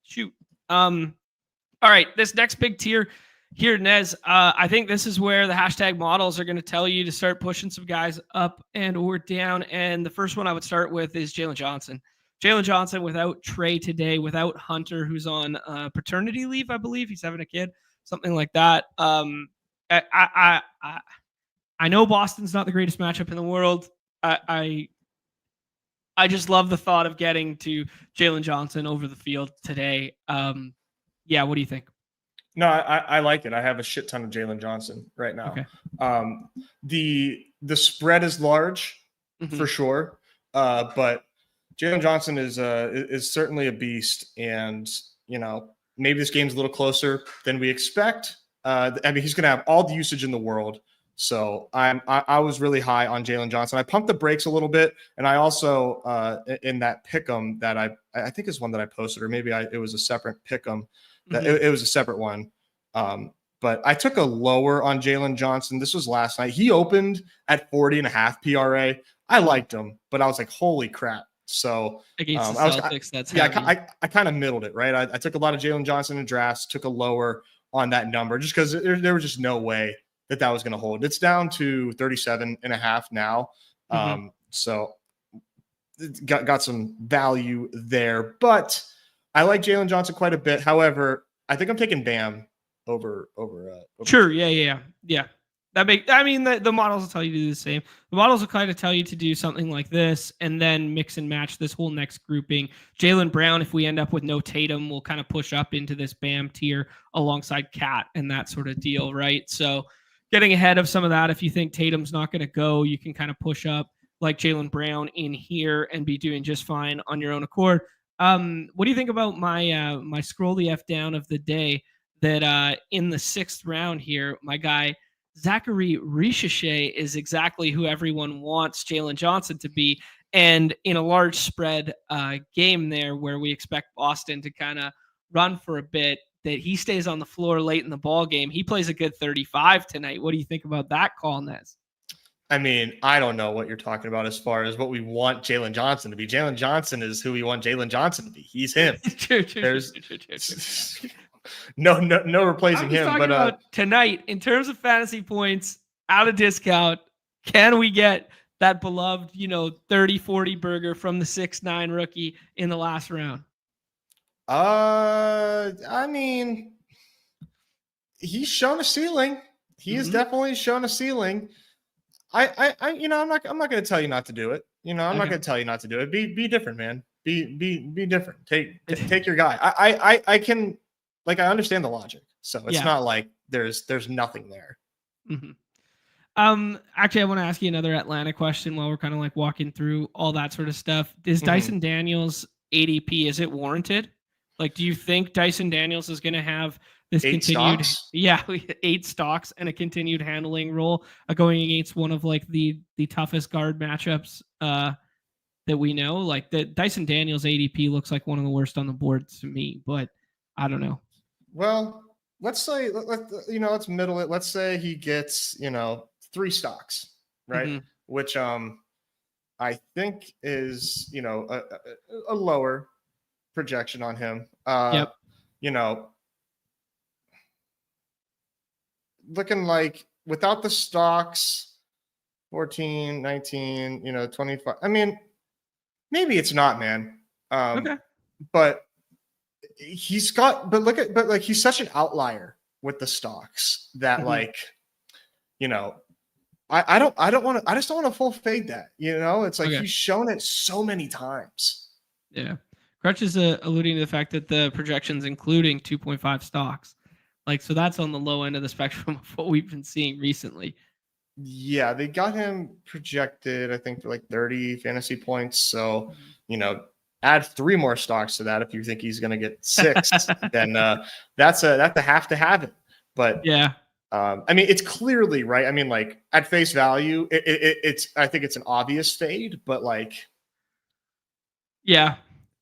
Shoot. All right, this next big tier here, Nez. I think this is where the hashtag models are going to tell you to start pushing some guys up and or down. And the first one I would start with is Jalen Johnson. Jalen Johnson without Trey today, without Hunter, who's on paternity leave, I believe he's having a kid, something like that. I know Boston's not the greatest matchup in the world. I just love the thought of getting to Jalen Johnson over the field today. Yeah, what do you think? No, I like it. I have a shit ton of Jalen Johnson right now. Okay. The spread is large for sure, but Jalen Johnson is certainly a beast, and maybe this game's a little closer than we expect. I mean, he's going to have all the usage in the world. So I was really high on Jalen Johnson. I pumped the brakes a little bit, and I also in that pick'em that I think is one that I posted, or maybe it was a separate pick'em. It was a separate one. But I took a lower on Jalen Johnson. This was last night. He opened at 40.5 PRA. I liked him, but I was like, holy crap. So against the Celtics, that's heavy. I kind of middled it, right? I took a lot of Jalen Johnson in drafts, took a lower on that number just because there was just no way that was going to hold. It's down to 37.5 now. So got some value there, but I like Jalen Johnson quite a bit. However, I think I'm taking Bam over. Sure. Yeah. The models will tell you to do the same. The models will kind of tell you to do something like this and then mix and match this whole next grouping. Jaylen Brown, if we end up with no Tatum, will kind of push up into this Bam tier alongside Cat and that sort of deal, right? So getting ahead of some of that, if you think Tatum's not going to go, you can kind of push up like Jaylen Brown in here and be doing just fine on your own accord. What do you think about my scroll the F down of the day that in the 6th round here, my guy Zachary Richeche is exactly who everyone wants Jalen Johnson to be. And in a large spread game there where we expect Boston to kind of run for a bit, that he stays on the floor late in the ball game. He plays a good 35 tonight. What do you think about that call, Nez? I mean, I don't know what you're talking about as far as what we want Jalen Johnson to be. Jalen Johnson is who we want Jalen Johnson to be. He's him. True. No replacing him. But about tonight, in terms of fantasy points, out of discount, can we get that beloved, 30-40 burger from the 6'9" rookie in the last round? I mean, he's shown a ceiling. He has definitely shown a ceiling. I'm not going to tell you not to do it. I'm not going to tell you not to do it. Be different, man. Be different. Take your guy. I can, I understand the logic. So it's not like there's nothing there. Actually, I want to ask you another Atlanta question while we're kind of walking through all that sort of stuff. Is Dyson Daniels ADP, is it warranted? Do you think Dyson Daniels is going to have this 8 stocks and a continued handling role going against one of the toughest guard matchups that we know? The Dyson Daniels ADP looks like one of the worst on the board to me, but I don't know. Well, let's say let's middle it. Let's say he gets 3 stocks, right? Which I think is a lower projection on him. Looking like without the stocks, 14, 19, 25. I mean, maybe it's not, man. But he's such an outlier with the stocks that I just don't want to full fade that. It's he's shown it so many times. Yeah. Crutch is alluding to the fact that the projections including 2.5 stocks. So that's on the low end of the spectrum of what we've been seeing recently. Yeah, they got him projected, I think, for 30 fantasy points. So, add 3 more stocks to that. If you think he's going to get 6, then that's a have to have it. But yeah, I mean, it's clearly right. I mean, like at face value, it's I think it's an obvious fade, but like, Yeah.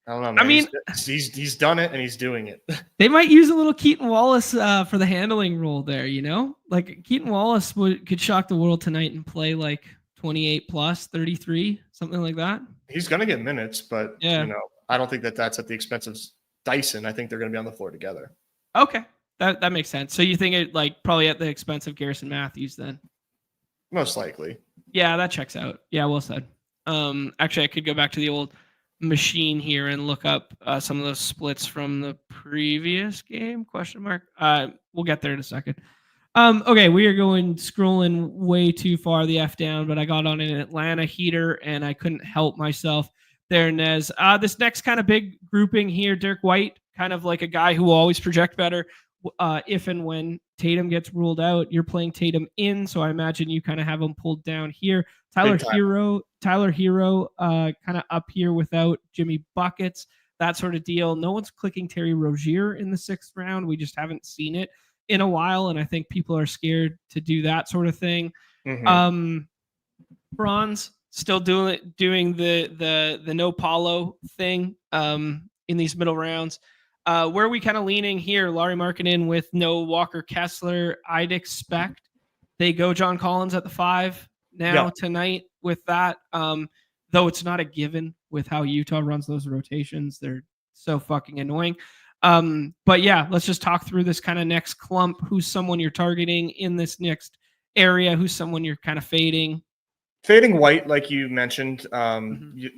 I don't know, I man. mean, He's done it and he's doing it. they might use a little Keaton Wallace for the handling role there, you know? Like Keaton Wallace could shock the world tonight and play like 28 plus 33, something like that. He's going to get minutes, but Yeah. I don't think that's at the expense of Dyson. I think they're going to be on the floor together. Okay. That makes sense. So you think it like probably at the expense of Garrison Matthews then? Most likely. Yeah, that checks out. Yeah, well said. Actually, I could go back to the old machine here and look up some of those splits from the previous game? Question mark. We'll get there in a second. Okay, we are scrolling way too far the F down, but I got on an Atlanta heater and I couldn't help myself there, Nez. This next kind of big grouping here, Derek White, kind of like a guy who will always project better if and when Tatum gets ruled out. You're playing Tatum in, so I imagine you kind of have him pulled down here. Tyler Hero, kind of up here without Jimmy Buckets, that sort of deal. No one's clicking Terry Rozier in the 6th round. We just haven't seen it in a while, and I think people are scared to do that sort of thing. Bronze still doing the no Paulo thing in these middle rounds. Where are we kind of leaning here? Larry Markkinen with no Walker Kessler. I'd expect they go John Collins at the 5 now tonight with that. Though it's not a given with how Utah runs those rotations. They're so fucking annoying. But yeah, let's just talk through this kind of next clump. Who's someone you're targeting in this next area? Who's someone you're kind of fading? Fading White, like you mentioned,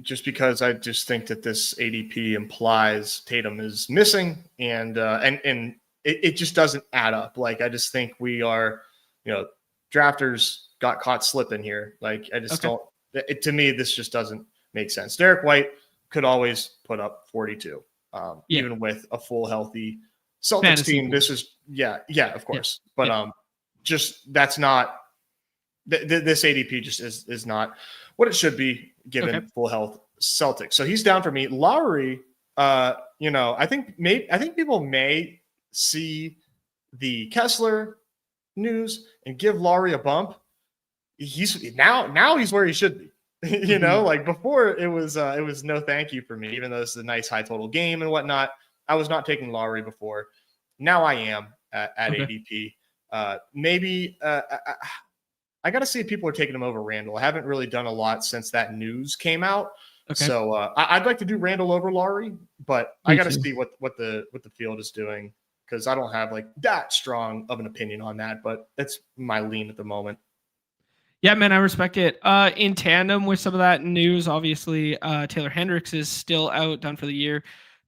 just because I just think that this ADP implies Tatum is missing, and it just doesn't add up. Like I just think we are, drafters got caught slipping here. Like I just don't. To me, this just doesn't make sense. Derek White could always put up 42, even with a full healthy Celtics Fantasy team. This is of course, but just that's not. This ADP just is not what it should be given full health Celtics. So he's down for me. Lowry, I think people may see the Kessler news and give Lowry a bump. He's now he's where he should be. Like before it was no thank you for me, even though this is a nice high total game and whatnot. I was not taking Lowry before. Now I am at ADP. Maybe I got to see if people are taking him over Randall. I haven't really done a lot since that news came out. So I'd like to do Randall over Lowry, but I got to see what the field is doing, because I don't have like that strong of an opinion on that, but that's my lean at the moment. Yeah, man, I respect it. In tandem with some of that news, obviously, Taylor Hendricks is still out, done for the year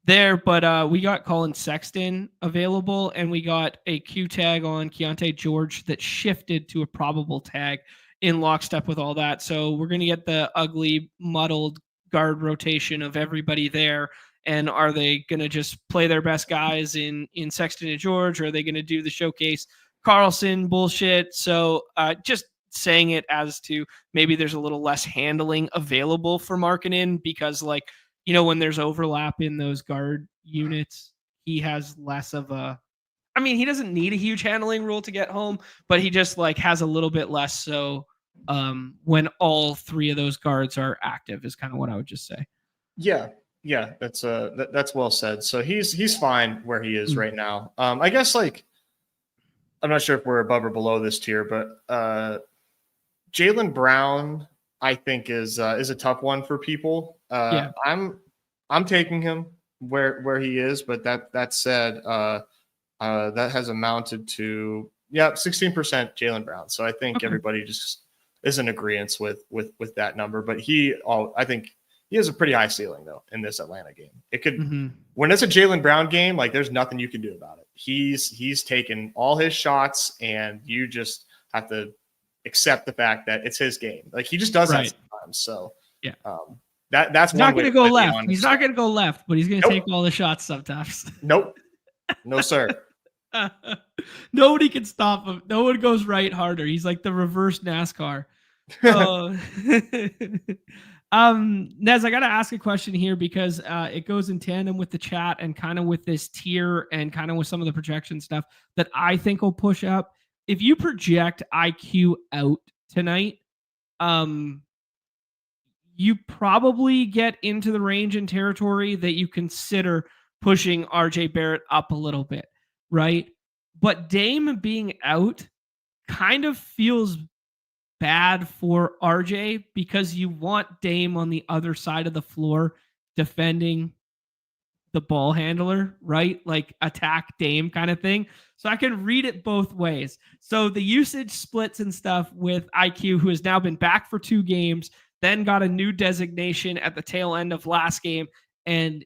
there, but we got Colin Sexton available, and we got a Q tag on Keontae George that shifted to a probable tag in lockstep with all that. So we're going to get the ugly, muddled guard rotation of everybody there. And are they going to just play their best guys in Sexton and George, or are they going to do the showcase Carlson bullshit? So just saying it as to maybe there's a little less handling available for Markkinen, because when there's overlap in those guard units, he has less of a, he doesn't need a huge handling rule to get home, but he just has a little bit less. So when all 3 of those guards are active is kind of what I would just say. Yeah, that's well said. So he's fine where he is right now. I guess I'm not sure if we're above or below this tier, but Jaylen Brown, I think is a tough one for people. I'm taking him where he is, but that said, that has amounted to 16% Jaylen Brown. So I think everybody just is in agreement with that number. But I think he has a pretty high ceiling though in this Atlanta game. It could when it's a Jaylen Brown game, there's nothing you can do about it. He's taken all his shots, and you just have to accept the fact that it's his game. He just does that sometimes. So that's he's not going to go left. He's not going to go left, but he's going to take all the shots sometimes. Nope. No, sir. Nobody can stop him. No one goes right harder. He's like the reverse NASCAR. Nez, I got to ask a question here, because it goes in tandem with the chat and kind of with this tier and kind of with some of the projection stuff that I think will push up. if you project IQ out tonight, you probably get into the range and territory that you consider pushing RJ Barrett up a little bit, right? But Dame being out kind of feels bad for RJ because you want Dame on the other side of the floor defending the ball handler, right? Like attack Dame kind of thing. So I can read it both ways. So the usage splits and stuff with IQ, who has now been back for 2 games, then got a new designation at the tail end of last game, and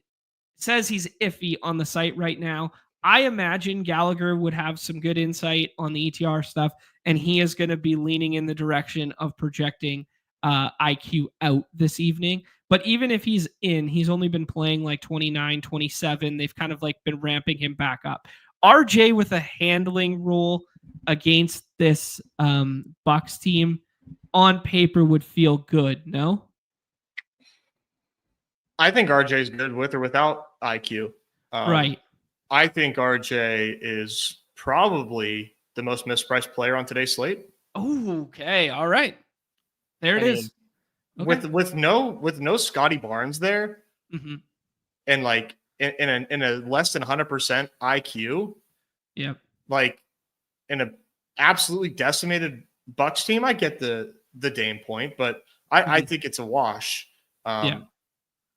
says he's iffy on the site right now. I imagine Gallagher would have some good insight on the ETR stuff, and he is going to be leaning in the direction of projecting IQ out this evening. But even if he's in, he's only been playing like 29, 27. They've kind of like been ramping him back up. RJ with a handling role against this Bucks team on paper would feel good, no? I think RJ is good with or without IQ. Right. I think RJ is probably the most mispriced player on today's slate. Oh, okay. All right. There it is. Okay. With no Scotty Barnes there, and like in a less than 100% IQ, like in a absolutely decimated Bucks team, I get the Dame point, but I think it's a wash.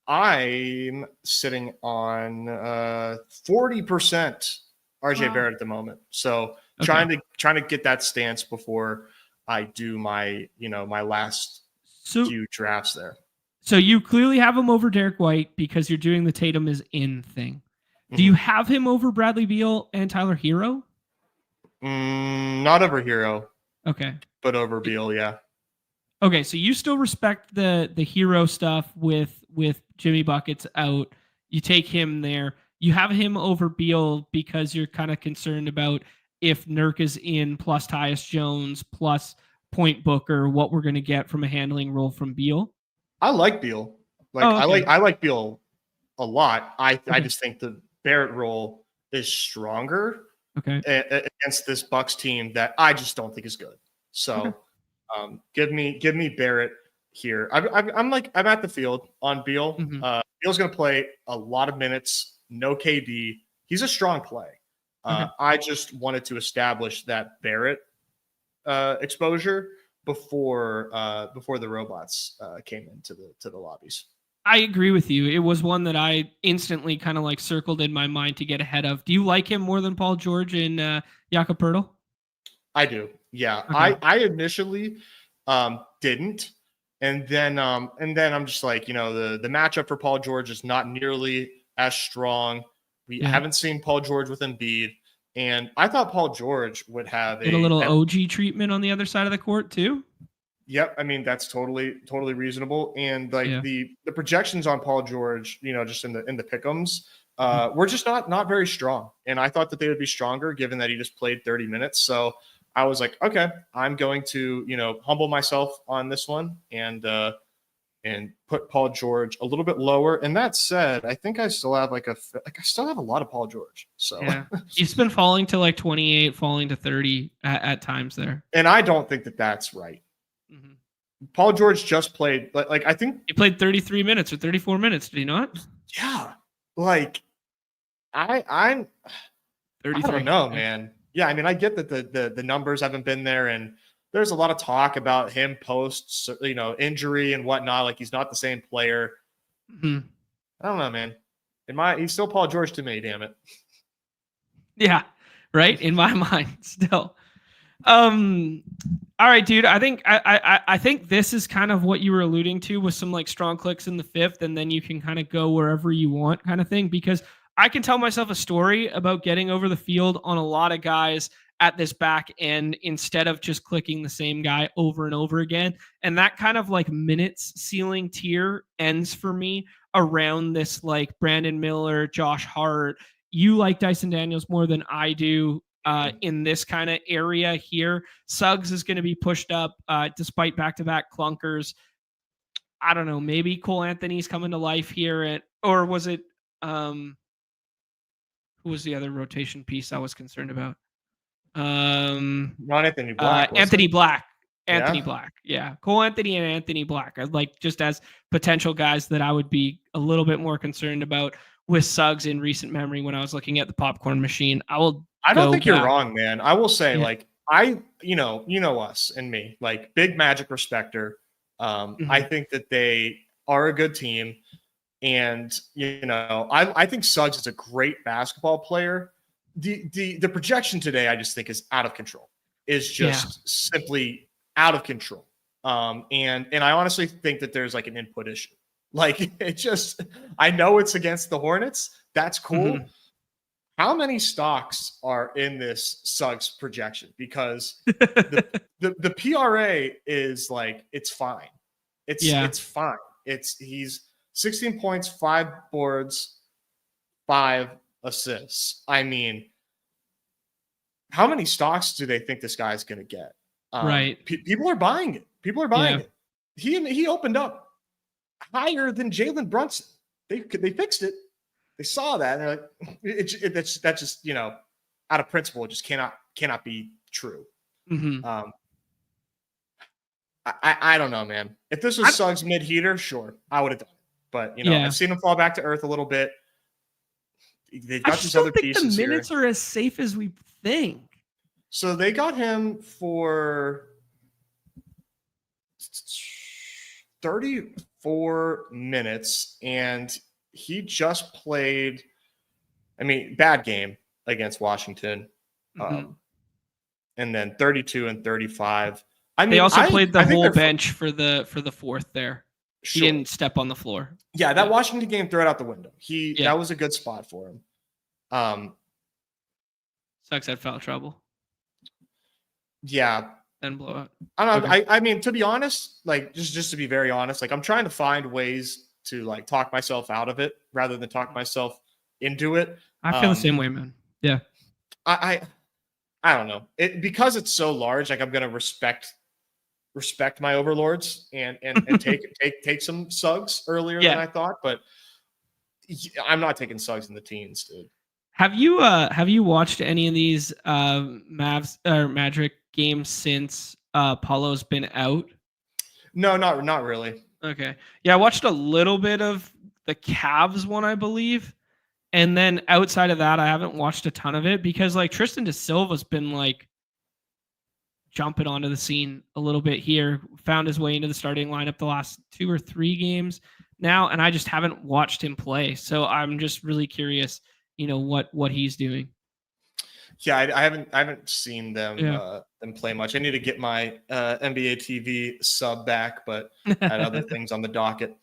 I'm sitting on 40% RJ Barrett at the moment, so trying to get that stance before I do my my last few drafts there. So you clearly have him over Derek White because you're doing the Tatum is in thing. Do you have him over Bradley Beal and Tyler Hero? Not over Hero. Okay. But over Beal, yeah. Okay, so you still respect the Hero stuff with Jimmy Buckets out. You take him there. You have him over Beal because you're kind of concerned about if Nurk is in plus Tyus Jones plus Point Booker, what we're going to get from a handling role from Beal. I like Beal. I like Beal a lot. I just think the Barrett role is stronger against this Bucks team that I just don't think is good. So give me Barrett here. I'm at the field on Beal. Beal's going to play a lot of minutes. No KD. He's a strong play. I just wanted to establish that Barrett exposure before the robots came into the lobbies. I agree with you. It was one that I instantly kind of like circled in my mind to get ahead of. Do you like him more than Paul George and Jakob Poeltl? I do. Yeah. I initially didn't. And then I'm just like, the matchup for Paul George is not nearly as strong. We haven't seen Paul George with Embiid. And I thought Paul George would have a little OG treatment on the other side of the court too. Yep. I mean, that's totally reasonable. And like the projections on Paul George, just in the pick'ems, were just not very strong. And I thought that they would be stronger given that he just played 30 minutes. So I was like, okay, I'm going to, humble myself on this one and put Paul George a little bit lower. And that said, I think I still have I still have a lot of Paul George. So he's been falling to like 28, falling to 30 at times there. And I don't think that that's right. Paul George just played I think he played 33 minutes or 34 minutes. Did he not? Yeah. I'm 33. I don't know, man. Yeah. I mean, I get that the numbers haven't been there and there's a lot of talk about him post, injury and whatnot. Like he's not the same player. I don't know, man. He's still Paul George to me, damn it. Yeah. Right. In my mind still. All right, dude. I think this is kind of what you were alluding to with some like strong clicks in the fifth, and then you can kind of go wherever you want kind of thing, because I can tell myself a story about getting over the field on a lot of guys at this back end instead of just clicking the same guy over and over again. And that kind of like minutes ceiling tier ends for me around this like Brandon Miller, Josh Hart. You like Dyson Daniels more than I do. In this kind of area here, Suggs is going to be pushed up despite back-to-back clunkers. I don't know. Maybe Cole Anthony's coming to life here, or was it? Who was the other rotation piece I was concerned about? Not Anthony Black. Was Anthony it? Black. Yeah. Anthony Black. Yeah. Cole Anthony and Anthony Black. I'd like just as potential guys that I would be a little bit more concerned about with Suggs in recent memory when I was looking at the popcorn machine. I don't think you're wrong, man. I will say, Yeah. like, you know us and me, like big Magic respecter. I think that they are a good team. And, I think Suggs is a great basketball player. The projection today, I just think, is out of control. Is just simply out of control. And I honestly think that there's like an input issue. Like I know it's against the Hornets. That's cool. How many stocks are in this Suggs projection? Because the PRA is like, it's fine. It's fine. He's 16 points, 5 boards, 5 assists. I mean, how many stocks do they think this guy's going to get? Right. People are buying it. People are buying it. He opened up higher than Jalen Brunson. They fixed it. They saw that, and they're like, that's just out of principle. It just cannot be true. I don't know, man. If this was Suggs mid heater, sure, I would have done it. But I've seen him fall back to earth a little bit. They've got these other pieces. The minutes are as safe as we think. So they got him for 34 minutes, and he just played. I mean, bad game against Washington, and then 32 and 35. I mean, they also played the whole bench for the fourth there. Sure. He didn't step on the floor. Yeah, that Washington game, throw it out the window. That was a good spot for him. Suggs had foul trouble. Yeah. Then blowout. I don't know. Okay. I mean, to be honest, like just to be very honest, like I'm trying to find ways to like talk myself out of it rather than talk myself into it. I feel the same way, man. Yeah. I don't know. Because it's so large, like I'm gonna respect my overlords and take some Suggs earlier than I thought, but I'm not taking Suggs in the teens, dude. Have you watched any of these Mavs or Magic games since Paulo's been out? No, not really. Okay. Yeah, I watched a little bit of the Cavs one, I believe. And then outside of that, I haven't watched a ton of it because like Tristan da Silva's been like jumping onto the scene a little bit here, found his way into the starting lineup the last 2 or 3 games now, and I just haven't watched him play. So I'm just really curious, what he's doing. Yeah, I haven't seen them play much. I need to get my NBA TV sub back, but I had other things on the docket.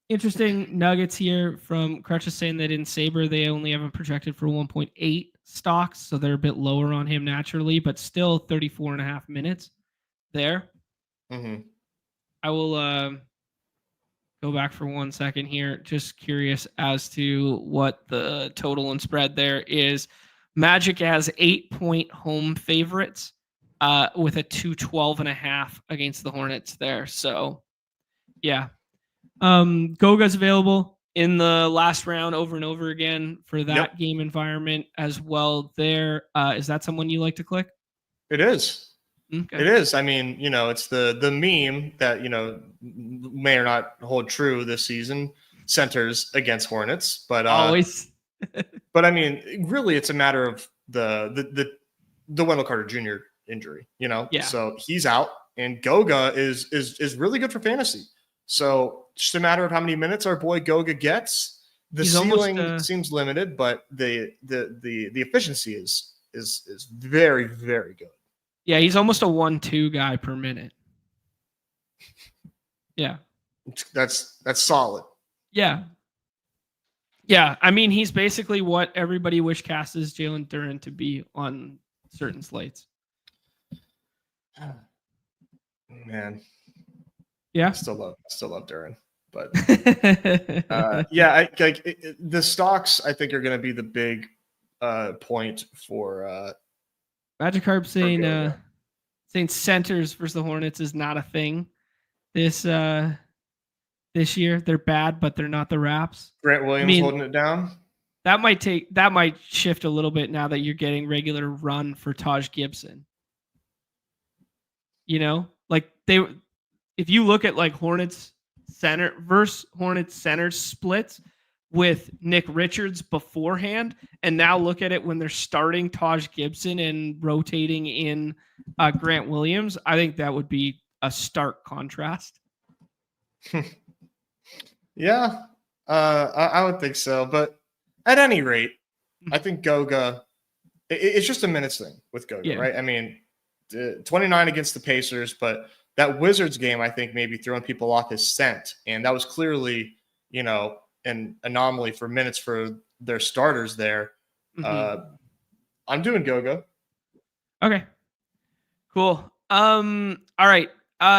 Interesting nuggets here from Crutch is saying that in Sabre they only have him projected for 1.8 stocks, so they're a bit lower on him naturally, but still 34 and a half minutes there. I will go back for 1 second here. Just curious as to what the total and spread there is. Magic has 8-point home favorites with a 212.5 against the Hornets there. So, yeah. Goga's available in the last round over and over again for that game environment as well there. Is that someone you like to click? It is. Okay. It is. I mean, it's the meme that, may or not hold true this season, centers against Hornets, but always. But I mean, really it's a matter of the Wendell Carter Jr. injury, So he's out, and Goga is really good for fantasy. So just a matter of how many minutes our boy Goga gets. The ceiling seems limited, but the efficiency is very, very good. Yeah, he's almost a 1-2 guy per minute. Yeah. That's solid. Yeah. Yeah, I mean, he's basically what everybody wish casts Jalen Duren to be on certain slates. Man. Yeah. I still love Duren, but the stocks I think are going to be the big point for Magic Harp saying centers versus the Hornets is not a thing this year. They're bad, but they're not the Raps. Grant Williams holding it down. That might shift a little bit now that you're getting regular run for Taj Gibson. Like if you look at like Hornets center versus Hornets center splits with Nick Richards beforehand, and now look at it when they're starting Taj Gibson and rotating in Grant Williams, I think that would be a stark contrast. Yeah, I would think so. But at any rate, I think Goga, it's just a minutes thing with Goga, right? I mean, 29 against the Pacers, but that Wizards game, I think, maybe throwing people off his scent. And that was clearly, an anomaly for minutes for their starters there. I'm doing Goga. Okay. Cool. All right.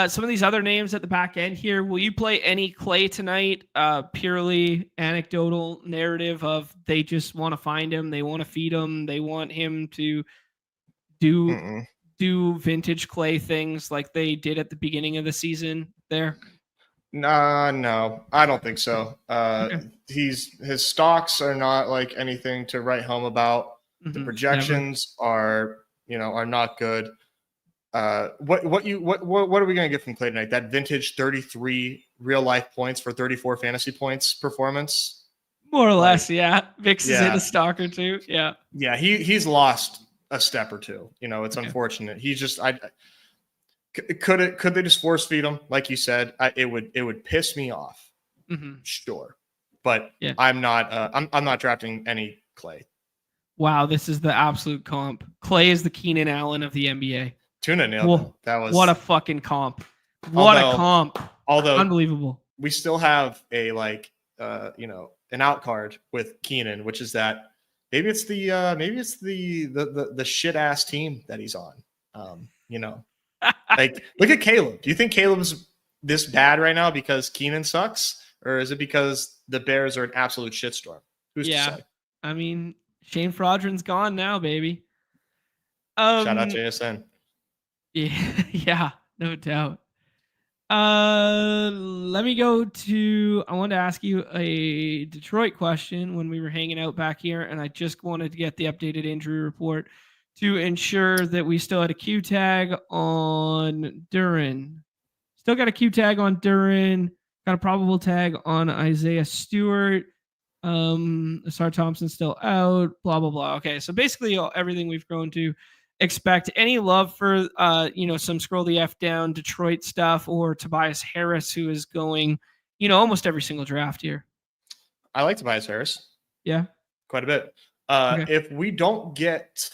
Some of these other names at the back end here. Will you play any Clay tonight? Purely anecdotal narrative of they just want to find him, they want to feed him, they want him to do vintage Clay things like they did at the beginning of the season there. No, I don't think so. His stocks are not like anything to write home about. The projections are not good. What are we gonna get from Clay tonight? That vintage 33 real life points for 34 fantasy points performance? More or less, yeah. Vix is in a stock or two. Yeah. Yeah, he's lost a step or two. It's unfortunate. He's just could they just force feed him like you said? It would piss me off. Sure. But I'm not drafting any Clay. Wow, this is the absolute comp. Clay is the Keenan Allen of the NBA. Tuna nailed it. What a fucking comp. A comp. Although unbelievable. We still have a an out card with Keenan, which is that maybe it's the shit ass team that he's on. Like look at Caleb. Do you think Caleb's this bad right now because Keenan sucks, or is it because the Bears are an absolute shitstorm? Who's to say? I mean, Shane Fraudron's gone now, baby. Shout out JSN. Yeah, no doubt. Let me go to. I wanted to ask you a Detroit question when we were hanging out back here, and I just wanted to get the updated injury report to ensure that we still had a Q tag on Duren. Still got a Q tag on Duren. Got a probable tag on Isaiah Stewart. Asar Thompson still out. Blah blah blah. Okay, so basically everything we've grown to expect. Any love for some scroll the F down Detroit stuff or Tobias Harris, who is going almost every single draft here? I like Tobias Harris. Yeah, quite a bit. If we don't get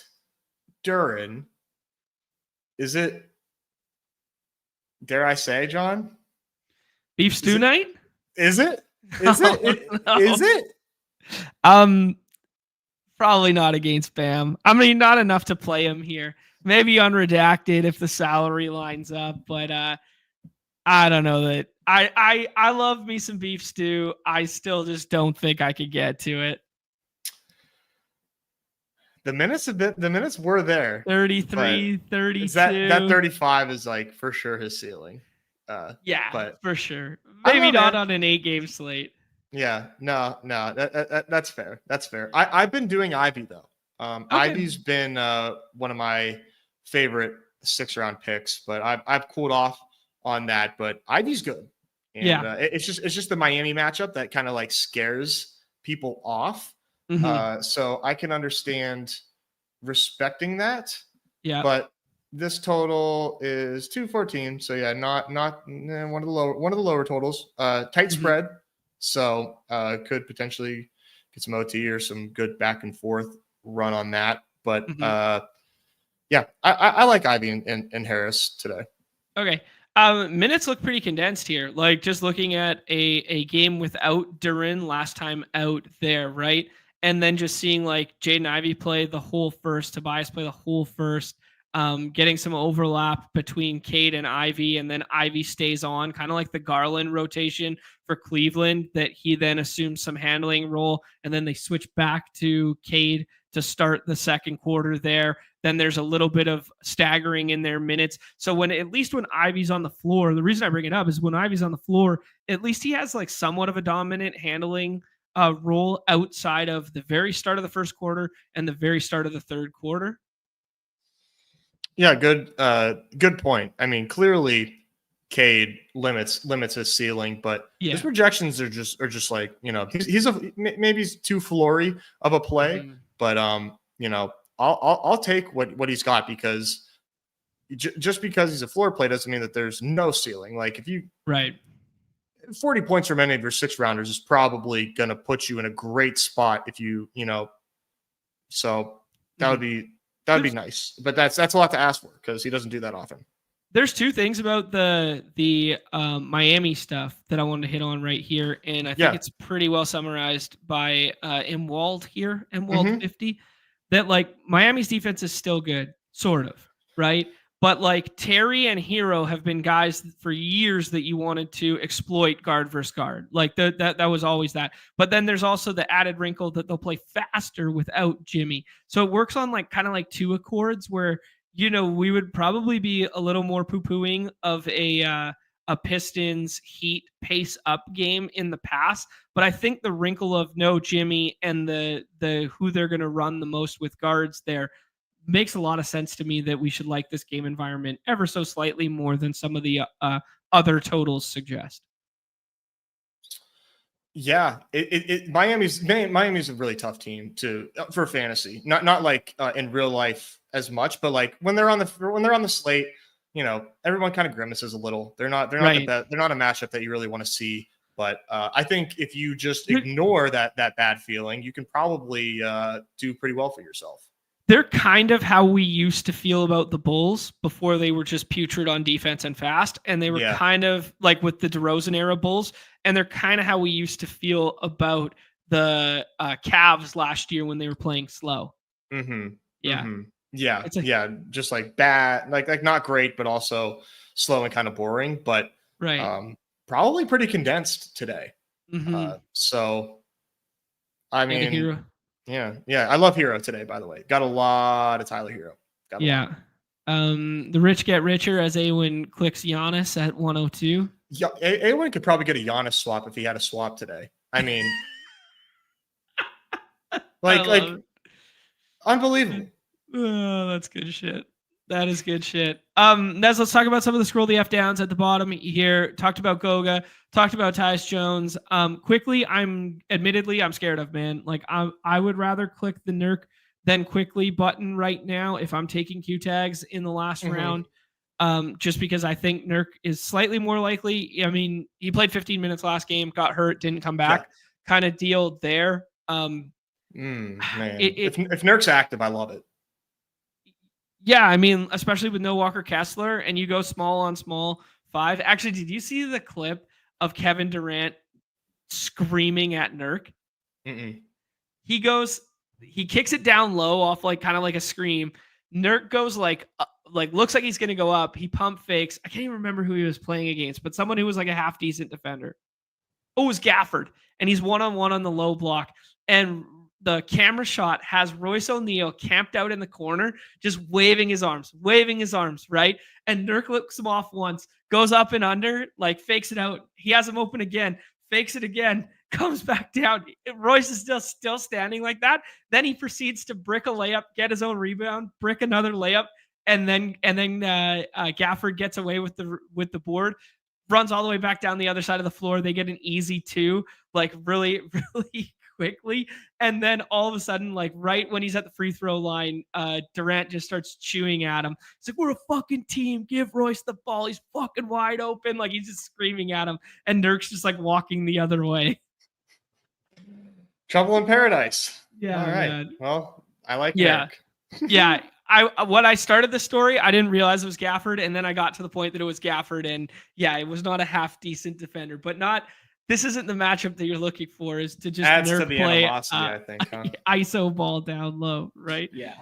Duren, is it, dare I say, John, beef stew night? Is it? Is it? No. Is it? Probably not against Bam. I mean, not enough to play him here. Maybe unredacted if the salary lines up, but I don't know that. I love me some beef stew. I still just don't think I could get to it. The minutes were there. 33, 32. That 35 is like for sure his ceiling. But for sure. Maybe not on an 8-game slate. Yeah, no, that's fair. That's fair. I've been doing Ivy though. Ivy's been one of my favorite 6-round picks, but I've cooled off on that. But Ivy's good. And, it's just the Miami matchup that kind of like scares people off. So I can understand respecting that. Yeah. But this total is 214. So yeah, not one of the lower totals. Tight spread. So could potentially get some OT or some good back and forth run on that. But I like Ivy and Harris today. Okay. Minutes look pretty condensed here. Like just looking at a game without Duren last time out there, right? And then just seeing like Jaden Ivey play the whole first, Tobias play the whole first, getting some overlap between Cade and Ivy, and then Ivy stays on, kind of like the Garland rotation for Cleveland, that he then assumes some handling role, and then they switch back to Cade to start the second quarter there. Then there's a little bit of staggering in their minutes. So at least when Ivy's on the floor, the reason I bring it up is when Ivy's on the floor, at least he has like somewhat of a dominant handling role outside of the very start of the first quarter and the very start of the third quarter? Yeah, good point. I mean, clearly Cade limits his ceiling, but his projections are just like, maybe he's too flory of a play, but I'll take what he's got, because just because he's a floor play doesn't mean that there's no ceiling. Like, if you 40 points from any of your 6-rounders is probably going to put you in a great spot if so that would be nice, but that's a lot to ask for, because he doesn't do that often. There's two things about the Miami stuff that I wanted to hit on right here, and I think it's pretty well summarized by Mwald here, Mwald 50, that like Miami's defense is still good, sort of, right? But like Terry and Hero have been guys for years that you wanted to exploit guard versus guard. Like that was always that. But then there's also the added wrinkle that they'll play faster without Jimmy. So it works on like kind of like two accords where, we would probably be a little more poo-pooing of a Pistons Heat pace up game in the past. But I think the wrinkle of no Jimmy and the who they're going to run the most with guards there makes a lot of sense to me, that we should like this game environment ever so slightly more than some of the other totals suggest. Yeah, Miami's a really tough team for fantasy. Not like in real life as much, but like when they're on the slate, everyone kind of grimaces a little. They're not the best. They're not a matchup that you really want to see. But I think if you just ignore that bad feeling, you can probably do pretty well for yourself. They're kind of how we used to feel about the Bulls before they were just putrid on defense and fast. And they were kind of like with the DeRozan era Bulls. And they're kind of how we used to feel about the Cavs last year when they were playing slow. Mm-hmm. Yeah. Mm-hmm. Yeah. Just like bad, like not great, but also slow and kind of boring, but probably pretty condensed today. Mm-hmm. So, I mean, yeah. I love Hero today, by the way. Got a lot of Tyler Hero. The rich get richer as Awen clicks Giannis at 102. Yeah, Awen could probably get a Giannis swap if he had a swap today. I mean, like unbelievable. Oh, that's good shit. That is good shit. Nez, let's talk about some of the scroll the F downs at the bottom here. Talked about Goga, talked about Tyus Jones. Quickly, I'm scared of, man. Like I would rather click the Nurk than quickly button right now if I'm taking Q tags in the last round. Just because I think Nurk is slightly more likely. I mean, he played 15 minutes last game, got hurt, didn't come back, kind of deal there. Man. If Nurk's active, I love it. Yeah, I mean, especially with no Walker Kessler, and you go small on small 5. Actually, did you see the clip of Kevin Durant screaming at Nurk? He kicks it down low off like kind of like a scream. Nurk goes like looks like he's gonna go up. He pump fakes. I can't even remember who he was playing against, but someone who was like a half decent defender. Oh, it was Gafford, and he's 1-on-1 on the low block, and the camera shot has Royce O'Neal camped out in the corner, just waving his arms, right? And Nurk looks him off once, goes up and under, like fakes it out. He has him open again, fakes it again, comes back down. Royce is still standing like that. Then he proceeds to brick a layup, get his own rebound, brick another layup, and then Gafford gets away with the board, runs all the way back down the other side of the floor. They get an easy 2, like really, really quickly, and then all of a sudden, like right when he's at the free throw line, Durant just starts chewing at him. It's like, we're a fucking team, give Royce the ball, he's fucking wide open. Like he's just screaming at him, and Nurk's just like walking the other way. Trouble in paradise. Yeah, all right, man. Well, I like Nurk. Yeah. When I started the story, I didn't realize it was Gafford, and then I got to the point that it was Gafford, and it was not a half decent defender, but not. This isn't the matchup that you're looking for. Is to just adds to the play, animosity, I think. Huh? ISO ball down low, right? Yeah.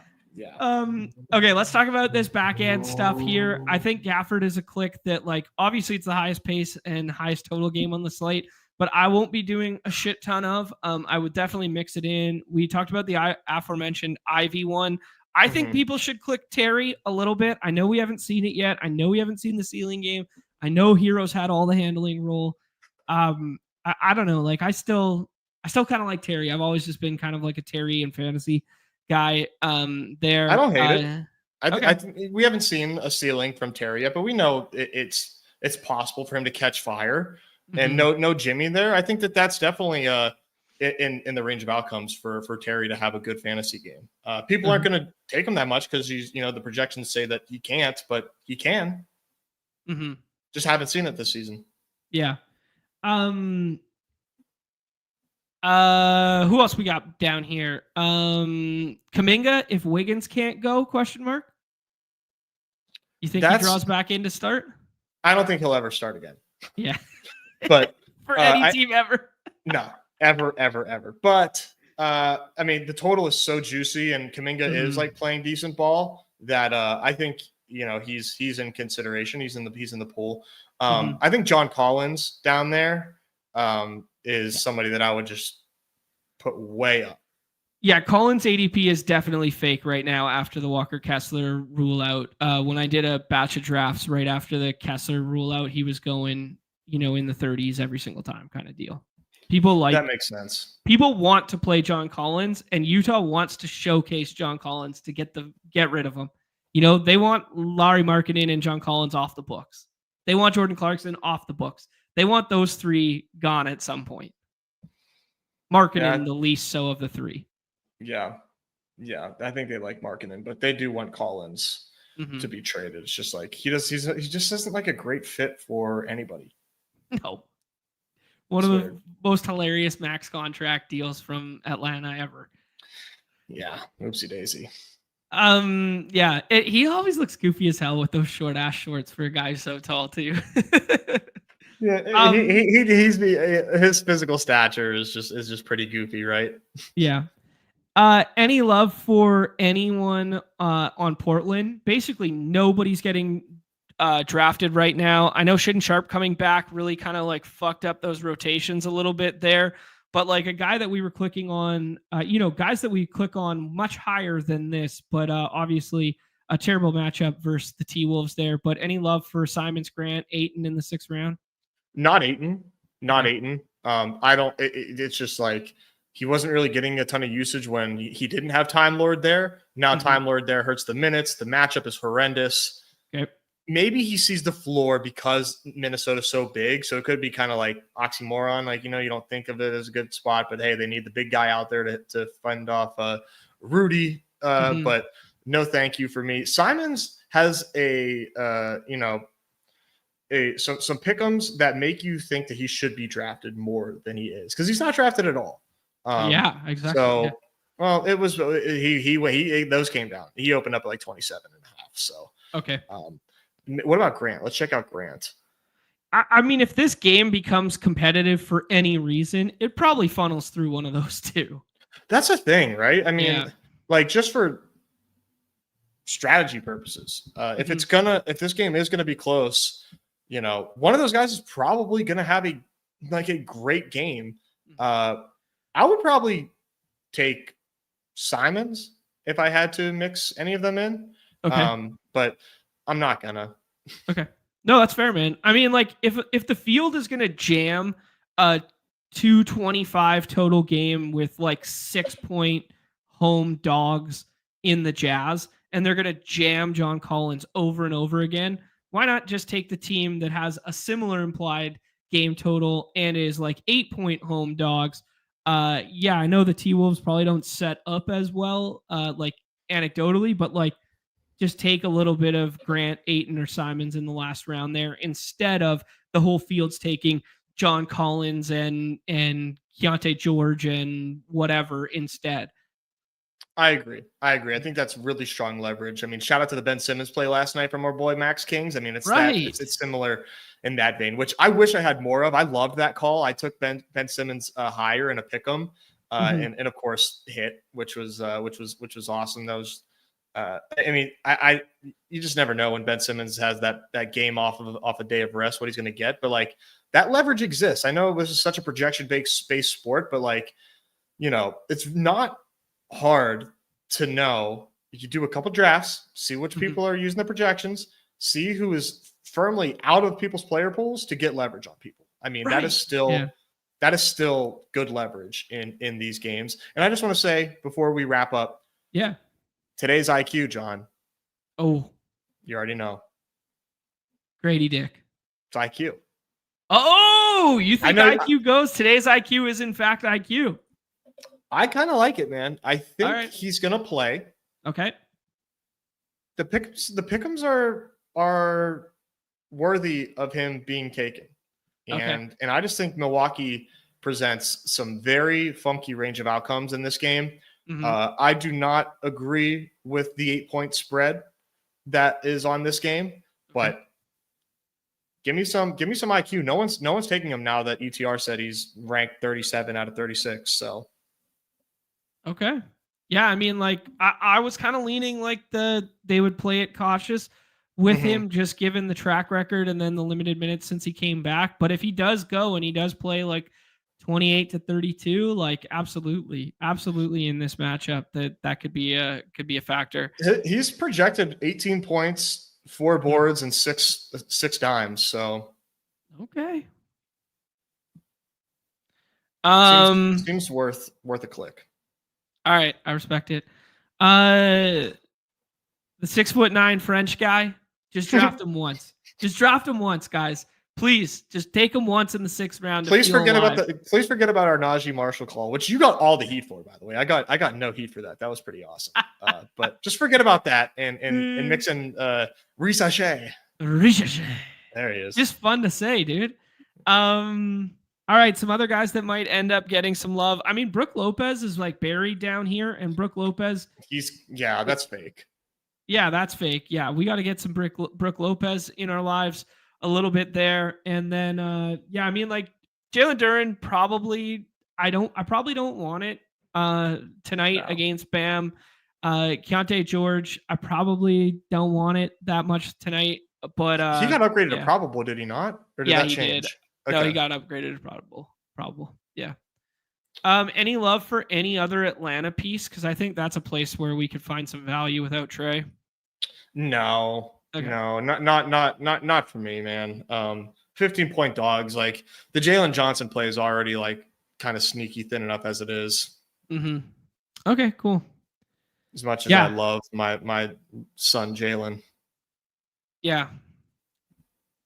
Okay, let's talk about this back end stuff here. I think Gafford is a click that, like, obviously it's the highest pace and highest total game on the slate, but I won't be doing a shit ton of. I would definitely mix it in. We talked about the aforementioned Ivy one. I think people should click Terry a little bit. I know we haven't seen it yet. I know we haven't seen the ceiling game. I know Hero's had all the handling role. I don't know. Like I still I still kind of like Terry. I've always just been kind of like a Terry and fantasy guy. There, I don't hate it. Okay. We haven't seen a ceiling from Terry yet, but we know it's possible for him to catch fire. And no Jimmy there. I think that's definitely in the range of outcomes for Terry to have a good fantasy game. People aren't going to take him that much because he's, the projections say that he can't, but he can. Just haven't seen it this season. Yeah. Who else we got down here? Kuminga, if Wiggins can't go, question mark. You think he draws back in to start? I don't think he'll ever start again. Yeah. But for any team ever. No, ever. But I mean, the total is so juicy, and Kuminga is like playing decent ball that I think he's in consideration. He's in the pool. I think John Collins down there is somebody that I would just put way up. Yeah, Collins ADP is definitely fake right now after the Walker Kessler rule out. When I did a batch of drafts right after the Kessler rule out, he was going, in the 30s every single time kind of deal. People like that makes sense. People want to play John Collins, and Utah wants to showcase John Collins to get rid of him. They want Lauri Markkanen and John Collins off the books. They want Jordan Clarkson off the books. They want those three gone at some point. Markkanen, the least so of the three. Yeah. I think they like Markkanen, but they do want Collins to be traded. It's just like he just isn't like a great fit for anybody. No. One of the most hilarious max contract deals from Atlanta ever. Yeah, oopsie daisy. Yeah, he always looks goofy as hell with those short ass shorts for a guy so tall too. Yeah, his physical stature is just pretty goofy, right? Yeah. Any love for anyone on Portland? Basically, nobody's getting drafted right now. I know Shaedon Sharpe coming back really kind of like fucked up those rotations a little bit there. But like a guy that we were clicking on, guys that we click on much higher than this, but obviously a terrible matchup versus the T-Wolves there. But any love for Simons Grant, Ayton in the 6th round? Not Ayton. I don't. It's just like he wasn't really getting a ton of usage when he didn't have Time Lord there. Now Time Lord there hurts the minutes. The matchup is horrendous. Okay. Maybe he sees the floor because Minnesota's so big. So it could be kind of like oxymoron. Like, you don't think of it as a good spot, but hey, they need the big guy out there to fend off Rudy. But no, thank you for me. Simons has some pick'ems that make you think that he should be drafted more than he is. Cause he's not drafted at all. Yeah, exactly. So, well, it was, he those came down. He opened up at like 27.5. So, okay. What about Grant? Let's check out Grant. I mean, if this game becomes competitive for any reason, it probably funnels through one of those two. That's a thing, right? I mean, like just for strategy purposes, if this game is gonna be close, one of those guys is probably gonna have a great game. I would probably take Simons if I had to mix any of them in. Okay. But I'm not gonna. Okay. No, that's fair, man. I mean, like if the field is gonna jam a 225 total game with like 6-point home dogs in the Jazz, and they're gonna jam John Collins over and over again, why not just take the team that has a similar implied game total and is like 8-point home dogs? Yeah, I know the T-Wolves probably don't set up as well, like anecdotally, but like just take a little bit of Grant, Ayton, or Simons in the last round there instead of the whole field's taking John Collins and Keontae George and whatever instead. I agree. I think that's really strong leverage. I mean, shout out to the Ben Simmons play last night from our boy Max Kings. I mean, it's it's similar in that vein, which I wish I had more of. I loved that call. I took Ben Simmons higher in a pick'em, and of course hit, which was awesome. That was. I mean, you just never know when Ben Simmons has that game off a day of rest, what he's going to get. But like that leverage exists. I know it was such a projection-based space sport, but like, it's not hard to know. You do a couple drafts, see which people are using the projections, see who is firmly out of people's player pools to get leverage on people. I mean, that is still that is still good leverage in these games. And I just want to say before we wrap up, Yeah. today's IQ, John, Oh, you already know. Grady Dick. It's IQ. Oh, you I think know- IQ goes? Today's IQ is in fact IQ. I kind of like it, man. I think right. he's gonna play. Okay. The pick'ems are worthy of him being taken. And I just think Milwaukee presents some very funky range of outcomes in this game. I do not agree with the 8-point spread that is on this game, but give me some IQ. No one's taking him now that ETR said he's ranked 37 out of 36. So okay. Yeah, I mean, like I was kind of leaning like they would play it cautious with him, just given the track record and then the limited minutes since he came back. But if he does go and he does play like 28 to 32, like absolutely in this matchup, that could be a factor. He's projected 18 points, 4 boards, and six dimes. So okay. Seems worth a click. All right, I respect it. The 6'9" French guy, just draft him once. Just draft him once, guys. Please, just take him once in the 6th round. Please forget about our Najee Marshall call, which you got all the heat for, by the way. I got no heat for that. That was pretty awesome. But just forget about that and mix in Risache. There he is. Just fun to say, dude. All right, some other guys that might end up getting some love. I mean, Brook Lopez is like buried down here, and Brook Lopez. That's fake. Yeah, that's fake. Yeah, we got to get some Brook Lopez in our lives a little bit there. And then, I mean, like Jalen Duren, probably, I probably don't want it tonight against Bam. Keontae George, I probably don't want it that much tonight. But he got upgraded to probable, did he not? Or did that change? Did. Okay. No, he got upgraded to probable. Yeah. Any love for any other Atlanta piece? Because I think that's a place where we could find some value without Trey. No. Okay. No, not for me, man. 15-point dogs. Like the Jalen Johnson play is already like kind of sneaky thin enough as it is. Okay, cool. As much as I love my son Jalen. Yeah.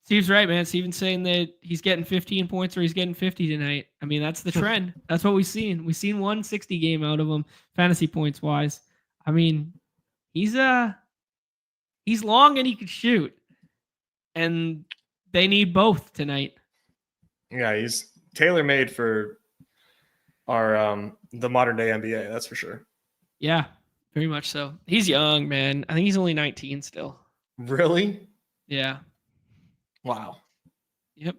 Steve's right, man. Steven's saying that he's getting 15 points or he's getting 50 tonight. I mean, that's the trend. That's what we've seen. We've seen 160 game out of him, fantasy points wise. I mean, he's long and he can shoot. And they need both tonight. Yeah, he's tailor-made for our the modern day NBA, that's for sure. Yeah, very much so. He's young, man. I think he's only 19 still. Really? Yeah. Wow. Yep.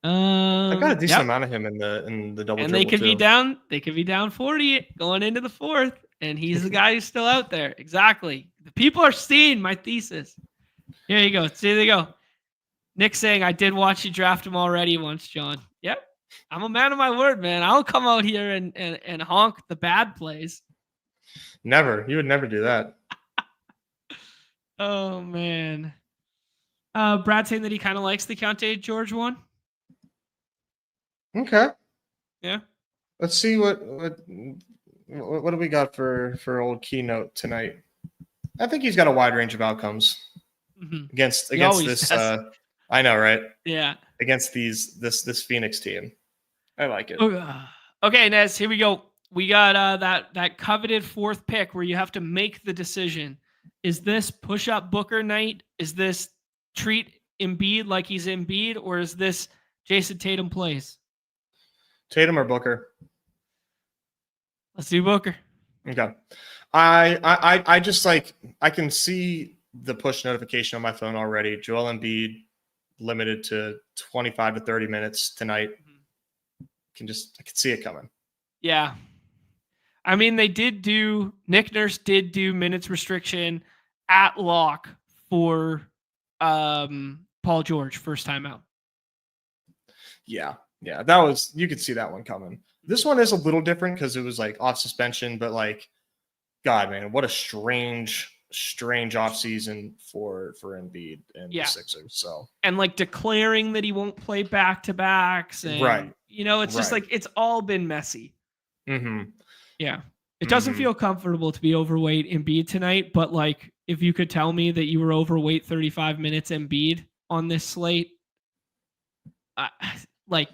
I got a decent amount of him in the double. And they could be down. They could be down 40 going into the 4th, and he's the guy who's still out there. Exactly. The people are seeing my thesis. Here you go. See, there you go. Nick saying, "I did watch you draft him already once, John." Yep. I'm a man of my word, man. I'll come out here and honk the bad plays. Never. You would never do that. Oh man. Brad saying that he kind of likes the Keontae George one. Okay. Yeah. Let's see what do we got for old keynote tonight. I think he's got a wide range of outcomes against this. I know, right? Yeah. Against this Phoenix team, I like it. Okay, Nez. Here we go. We got that coveted 4th pick where you have to make the decision. Is this push up Booker night? Is this treat Embiid like he's Embiid, or is this Jason Tatum plays? Tatum or Booker? Let's do Booker. Okay. I just like I can see the push notification on my phone already. Joel Embiid limited to 25 to 30 minutes tonight. I can see it coming. Yeah. I mean, Nick Nurse did do minutes restriction at lock for Paul George first time out. Yeah, that was, you could see that one coming. This one is a little different because it was like off suspension, but like, God, man, what a strange strange offseason for Embiid and Yeah. the Sixers. So and like declaring that he won't play back-to-backs, and right. it's just like it's all been messy. Mm-hmm. Yeah. It doesn't feel comfortable to be overweight Embiid tonight, but like if you could tell me that you were overweight 35 minutes Embiid on this slate, like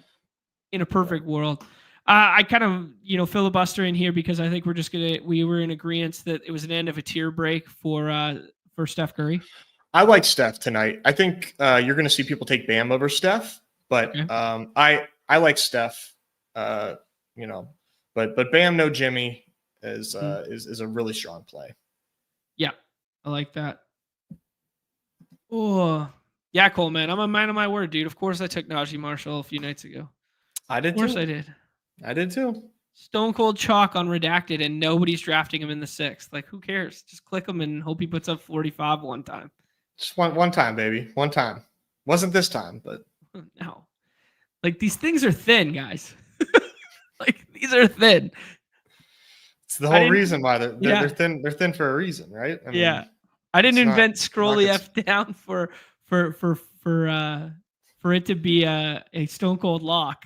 in a perfect world. I kind of, filibuster in here because I think we were in agreement that it was an end of a tier break for Steph Curry. I like Steph tonight. I think you're going to see people take Bam over Steph, but Okay. I like Steph. But Bam, no Jimmy is a really strong play. Yeah, I like that. Oh, yeah, Cole, man. I'm a man of my word, dude. Of course I took Najee Marshall a few nights ago. I did Of course too. I did. I did too. Stone cold chalk on redacted, and nobody's drafting him in the 6th. Like, who cares? Just click him and hope he puts up 45 one time. Just one time, baby. One time. Wasn't this time, but no. Like, these things are thin, guys. Like, these are thin. It's the whole reason why they're thin. They're thin for a reason, right? I mean, I didn't invent scrolly F down for it to be a stone cold lock.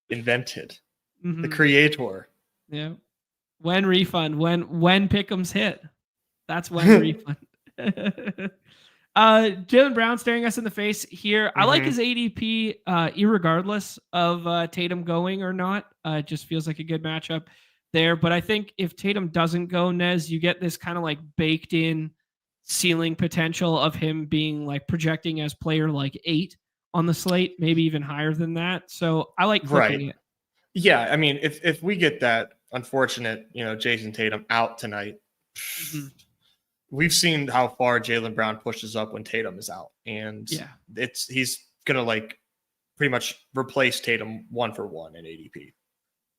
Invented. The creator. Yeah. When refund, when Pick'em's hit. That's when refund. Jaylen Brown staring us in the face here. I like his ADP, irregardless of Tatum going or not. It just feels like a good matchup there. But I think if Tatum doesn't go, Nez, you get this kind of like baked in ceiling potential of him being like projecting as player like 8 on the slate, maybe even higher than that. So I like clicking it. Yeah, I mean, if we get that unfortunate, Jason Tatum out tonight, we've seen how far Jaylen Brown pushes up when Tatum is out, and he's gonna like pretty much replace Tatum 1-for-1 in ADP.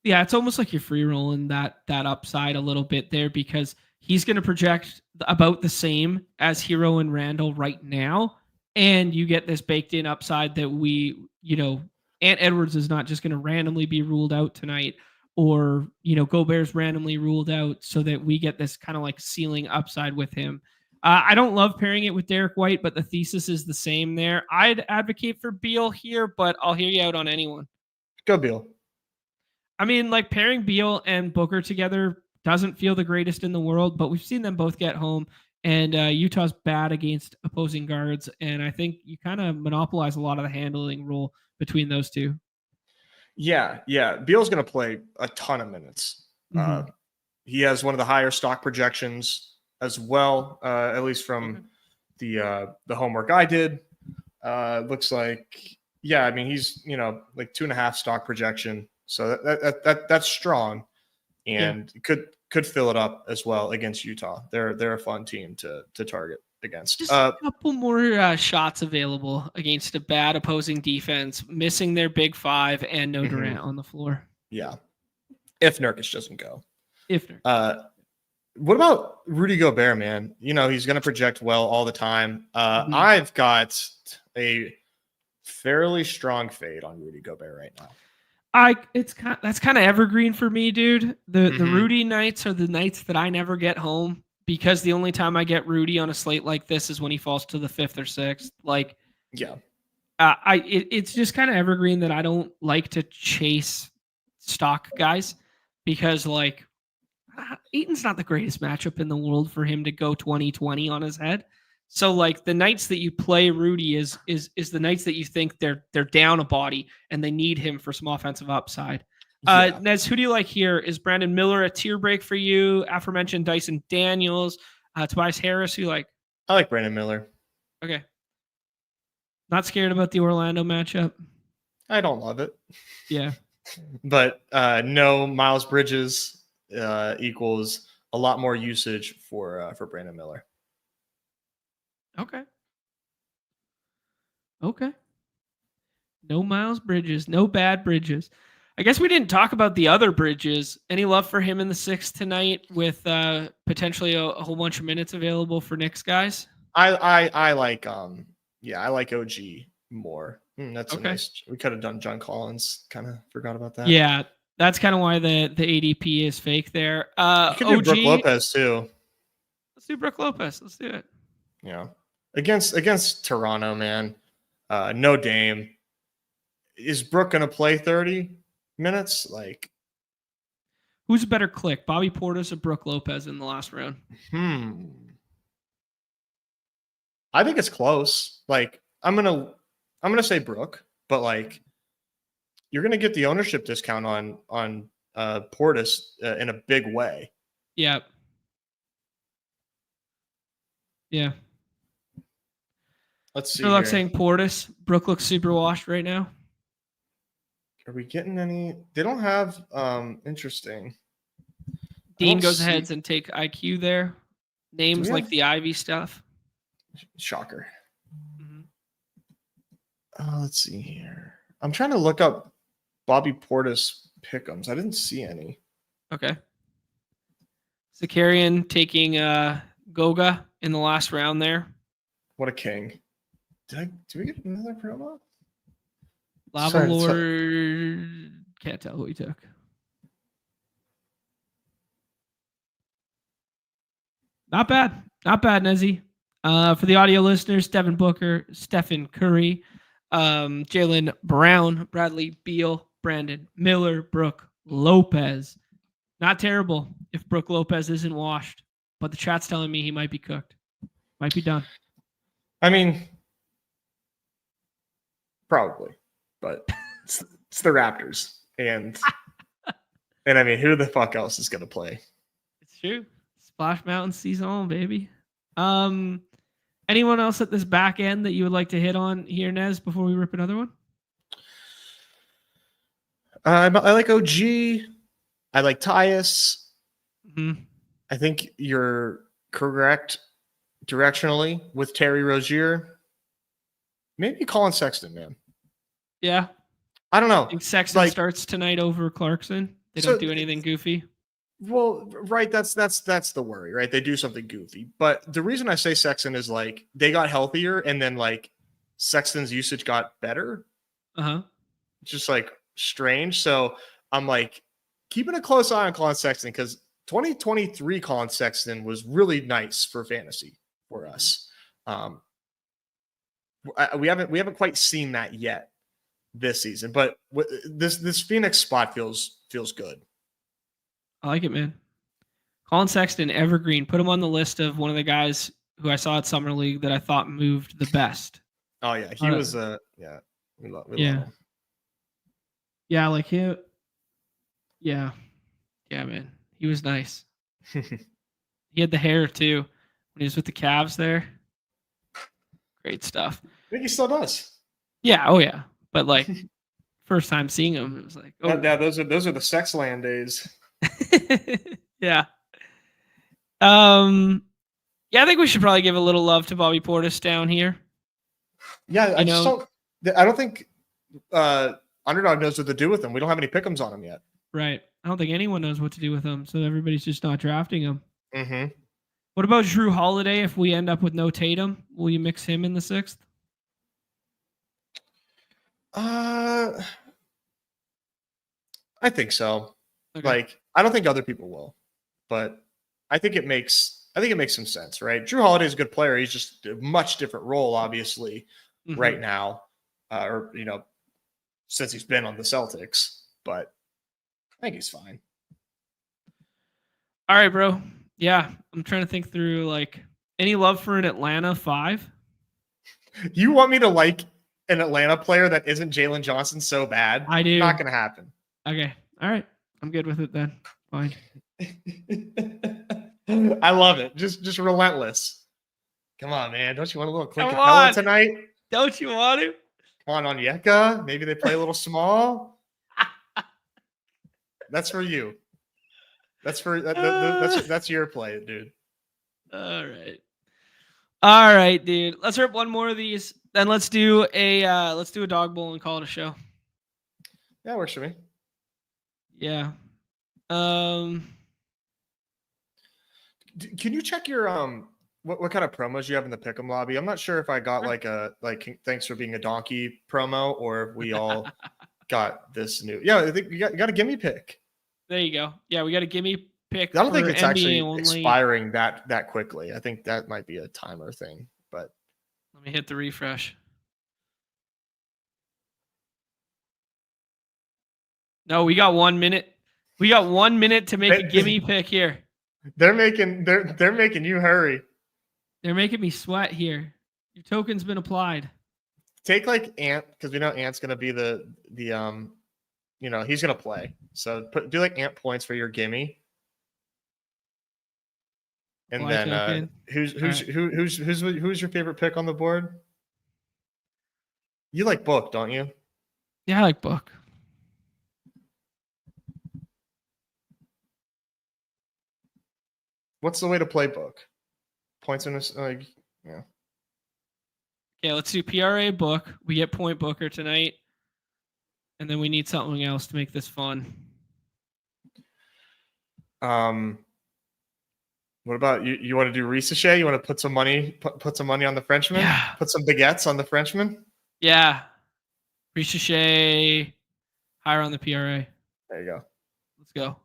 Yeah, it's almost like you're free rolling that upside a little bit there because he's gonna project about the same as Hero and Randall right now, and you get this baked in upside that Ant Edwards is not just going to randomly be ruled out tonight, or Gobert's randomly ruled out, so that we get this kind of like ceiling upside with him. I don't love pairing it with Derek White, but the thesis is the same there. I'd advocate for Beal here, but I'll hear you out on anyone. Go Beal. I mean, like pairing Beal and Booker together doesn't feel the greatest in the world, but we've seen them both get home. And Utah's bad against opposing guards, and I think you kind of monopolize a lot of the handling role between those two. Yeah. Beal's going to play a ton of minutes. He has one of the higher stock projections as well, at least from the homework I did. Looks like, I mean, he's like 2.5 stock projection, so that's strong, and could fill it up as well against Utah. They're a fun team to target against. Just a couple more shots available against a bad opposing defense, missing their big 5 and no Durant on the floor. Yeah, if Nurkic doesn't go. If Nurkic. What about Rudy Gobert, man? He's going to project well all the time. I've got a fairly strong fade on Rudy Gobert right now. That's kind of evergreen for me, dude. The Rudy nights are the nights that I never get home, because the only time I get Rudy on a slate like this is when he falls to the 5th or 6th. Like, it's just kind of evergreen that I don't like to chase stock guys, because like Ayton's not the greatest matchup in the world for him to go 20-20 on his head. So like the nights that you play Rudy is the nights that you think they're down a body and they need him for some offensive upside. Nez, who do you like here? Is Brandon Miller a tier break for you? Aforementioned Dyson Daniels, Tobias Harris, who you like? I like Brandon Miller. Okay. Not scared about the Orlando matchup? I don't love it. Yeah. But no, Miles Bridges equals a lot more usage for Brandon Miller. Okay. No Miles Bridges, no bad Bridges. I guess we didn't talk about the other Bridges. Any love for him in the 6th tonight with potentially a whole bunch of minutes available for Knicks guys? I like I like OG more. That's nice. We could have done John Collins. Kind of forgot about that. Yeah, that's kind of why the ADP is fake there. You could do Brook Lopez too. Let's do Brook Lopez. Let's do it. Yeah. Against Toronto, man. No Dame. Is Brook going to play 30 minutes? Like, who's a better click, Bobby Portis or Brook Lopez in the last round? I think it's close. Like, I'm gonna say Brook, but like, you're gonna get the ownership discount on Portis in a big way. Yeah. Yeah. Let's see. Sherlock saying Portis. Brook looks super washed right now. Are we getting any? They don't have interesting. Dean goes ahead and take IQ there. Names like the Ivy stuff. Shocker. Let's see here. I'm trying to look up Bobby Portis pick'ems. I didn't see any. Okay. Zakarian taking Goga in the last round there. What a king. Do we get another promo? Lava Lord. Can't tell who he took. Not bad. Not bad, Nezzy. For the audio listeners, Devin Booker, Stephen Curry, Jaylen Brown, Bradley Beal, Brandon Miller, Brook Lopez. Not terrible if Brook Lopez isn't washed, but the chat's telling me he might be cooked. Might be done. I mean, probably, but it's the Raptors. And I mean, who the fuck else is going to play? It's true. Splash Mountain season on, baby. Anyone else at this back end that you would like to hit on here, Nez, before we rip another one? I like OG. I like Tyus. Mm-hmm. I think you're correct directionally with Terry Rozier. Maybe Colin Sexton, man. Yeah. I don't know. I think Sexton starts tonight over Clarkson. They don't do anything goofy. Well, right. That's the worry, right? They do something goofy. But the reason I say Sexton is like they got healthier and then like Sexton's usage got better. Just like strange. So I'm like keeping a close eye on Colin Sexton because 2023 Colin Sexton was really nice for fantasy for us. We haven't quite seen that yet this season, but this Phoenix spot feels good. I like it, man. Colin Sexton, evergreen. Put him on the list of one of the guys who I saw at Summer League that I thought moved the best. Oh yeah, he was we love him. Yeah, like him. Yeah, man, he was nice. He had the hair too when he was with the Cavs there. Great stuff. I think he still does. Yeah. Oh yeah. But like first time seeing him, it was like, oh yeah, those are the Sexland days. Yeah. Yeah, I think we should probably give a little love to Bobby Portis down here. Yeah, I don't think Underdog knows what to do with him. We don't have any pick'ems on him yet. Right. I don't think anyone knows what to do with him, so everybody's just not drafting him. Mm-hmm. What about Drew Holiday if we end up with no Tatum? Will you mix him in the 6th? I think so. Okay. Like, I don't think other people will, but I think it makes some sense, right? Drew Holiday is a good player. He's just a much different role, obviously, right now, or since he's been on the Celtics. But I think he's fine. All right, bro. Yeah, I'm trying to think through like any love for an Atlanta 5. You want me to like an Atlanta player that isn't Jalen Johnson so bad? I do. Not going to happen. Okay. All right. I'm good with it then. Fine. I love it. Just relentless. Come on, man. Don't you want a little Clint Capella tonight? Don't you want to? Come on Onyeka. Maybe they play a little small. That's for you. That's your play, dude. All right, dude. Let's rip one more of these. Then let's do a dog bowl and call it a show. Yeah, works for me. Yeah. Can you check your what kind of promos you have in the Pick'em lobby? I'm not sure if I got like thanks for being a donkey promo or if we all got this new. Yeah, I think you got a gimme pick. There you go. Yeah, we got a gimme pick. I don't think for it's NBA actually only. expiring that quickly. I think that might be a timer thing, but Let me hit the refresh. No, we got 1 minute. We got 1 minute to make a gimme pick here. They're making you hurry. They're making me sweat here. Your token's been applied. Take like Ant, because we know Ant's gonna be the he's gonna play. So do like Ant points for your gimme. And Apply then token. who's your favorite pick on the board? You like Book, don't you? Yeah, I like Book. What's the way to play Book? Points in this, yeah. Okay, let's do PRA Book. We get point Booker tonight. And then we need something else to make this fun. What about you? You want to do Ricochet? You want to put some money on the Frenchman? Yeah. Put some baguettes on the Frenchman? Yeah. Ricochet higher on the PRA. There you go. Let's go.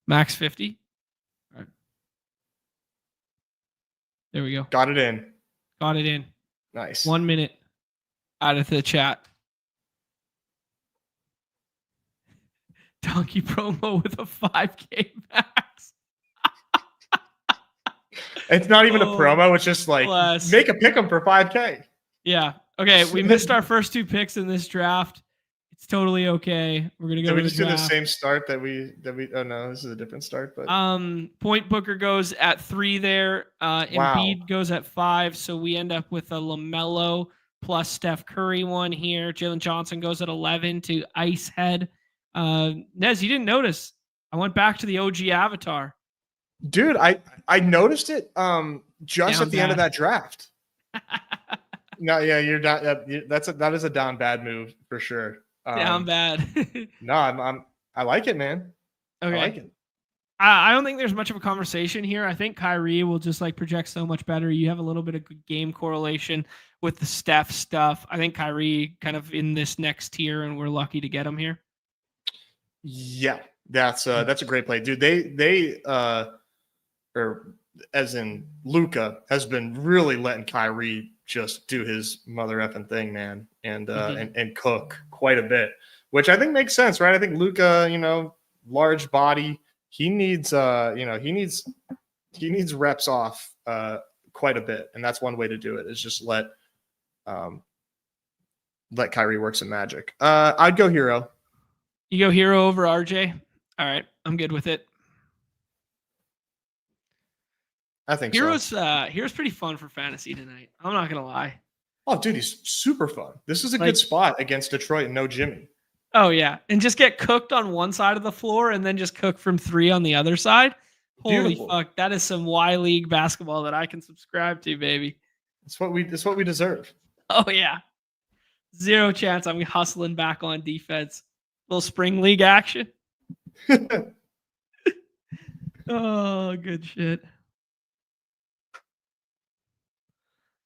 Max 50. All right. There we go. Got it in. Got it in. Nice. 1 minute out of the chat. Donkey promo with a 5K max. It's not even a promo. It's just like make a pick 'em for 5K. Yeah. Okay. We missed our first 2 picks in this draft. It's totally okay. We're gonna go. Did we to just the do the draft. same start that we? Oh no, this is a different start. But point Booker goes at 3 there. Embiid goes at 5. So we end up with a LaMelo plus Steph Curry one here. Jalen Johnson goes at 11 to Icehead. Nez, you didn't notice. I went back to the OG avatar. Dude, I noticed it just Down at the end of that draft. No, yeah, you're not. That is a down bad move for sure. Down bad. No, I like it, man. Okay. I like it. I don't think there's much of a conversation here. I think Kyrie will just like project so much better. You have a little bit of game correlation with the Steph stuff. I think Kyrie kind of in this next tier, and we're lucky to get him here. Yeah, that's a great play, dude. They or as in Luka has been really letting Kyrie just do his mother effing thing, man, and cook quite a bit, which I think makes sense, right? I think Luka, large body, he needs reps off quite a bit, and that's one way to do it is just let Kyrie work some magic. I'd go Hero. You go Hero over RJ. All right, I'm good with it. I think Hero's so. Hero's pretty fun for fantasy tonight. I'm not gonna lie. Oh, dude, he's super fun. This is a good spot against Detroit and no Jimmy. Oh yeah, and just get cooked on one side of the floor and then just cook from 3 on the other side. Holy fuck, that is some Y League basketball that I can subscribe to, baby. It's what we deserve. Oh yeah, 0 chance I'm hustling back on defense. Little spring league action. Oh, good shit.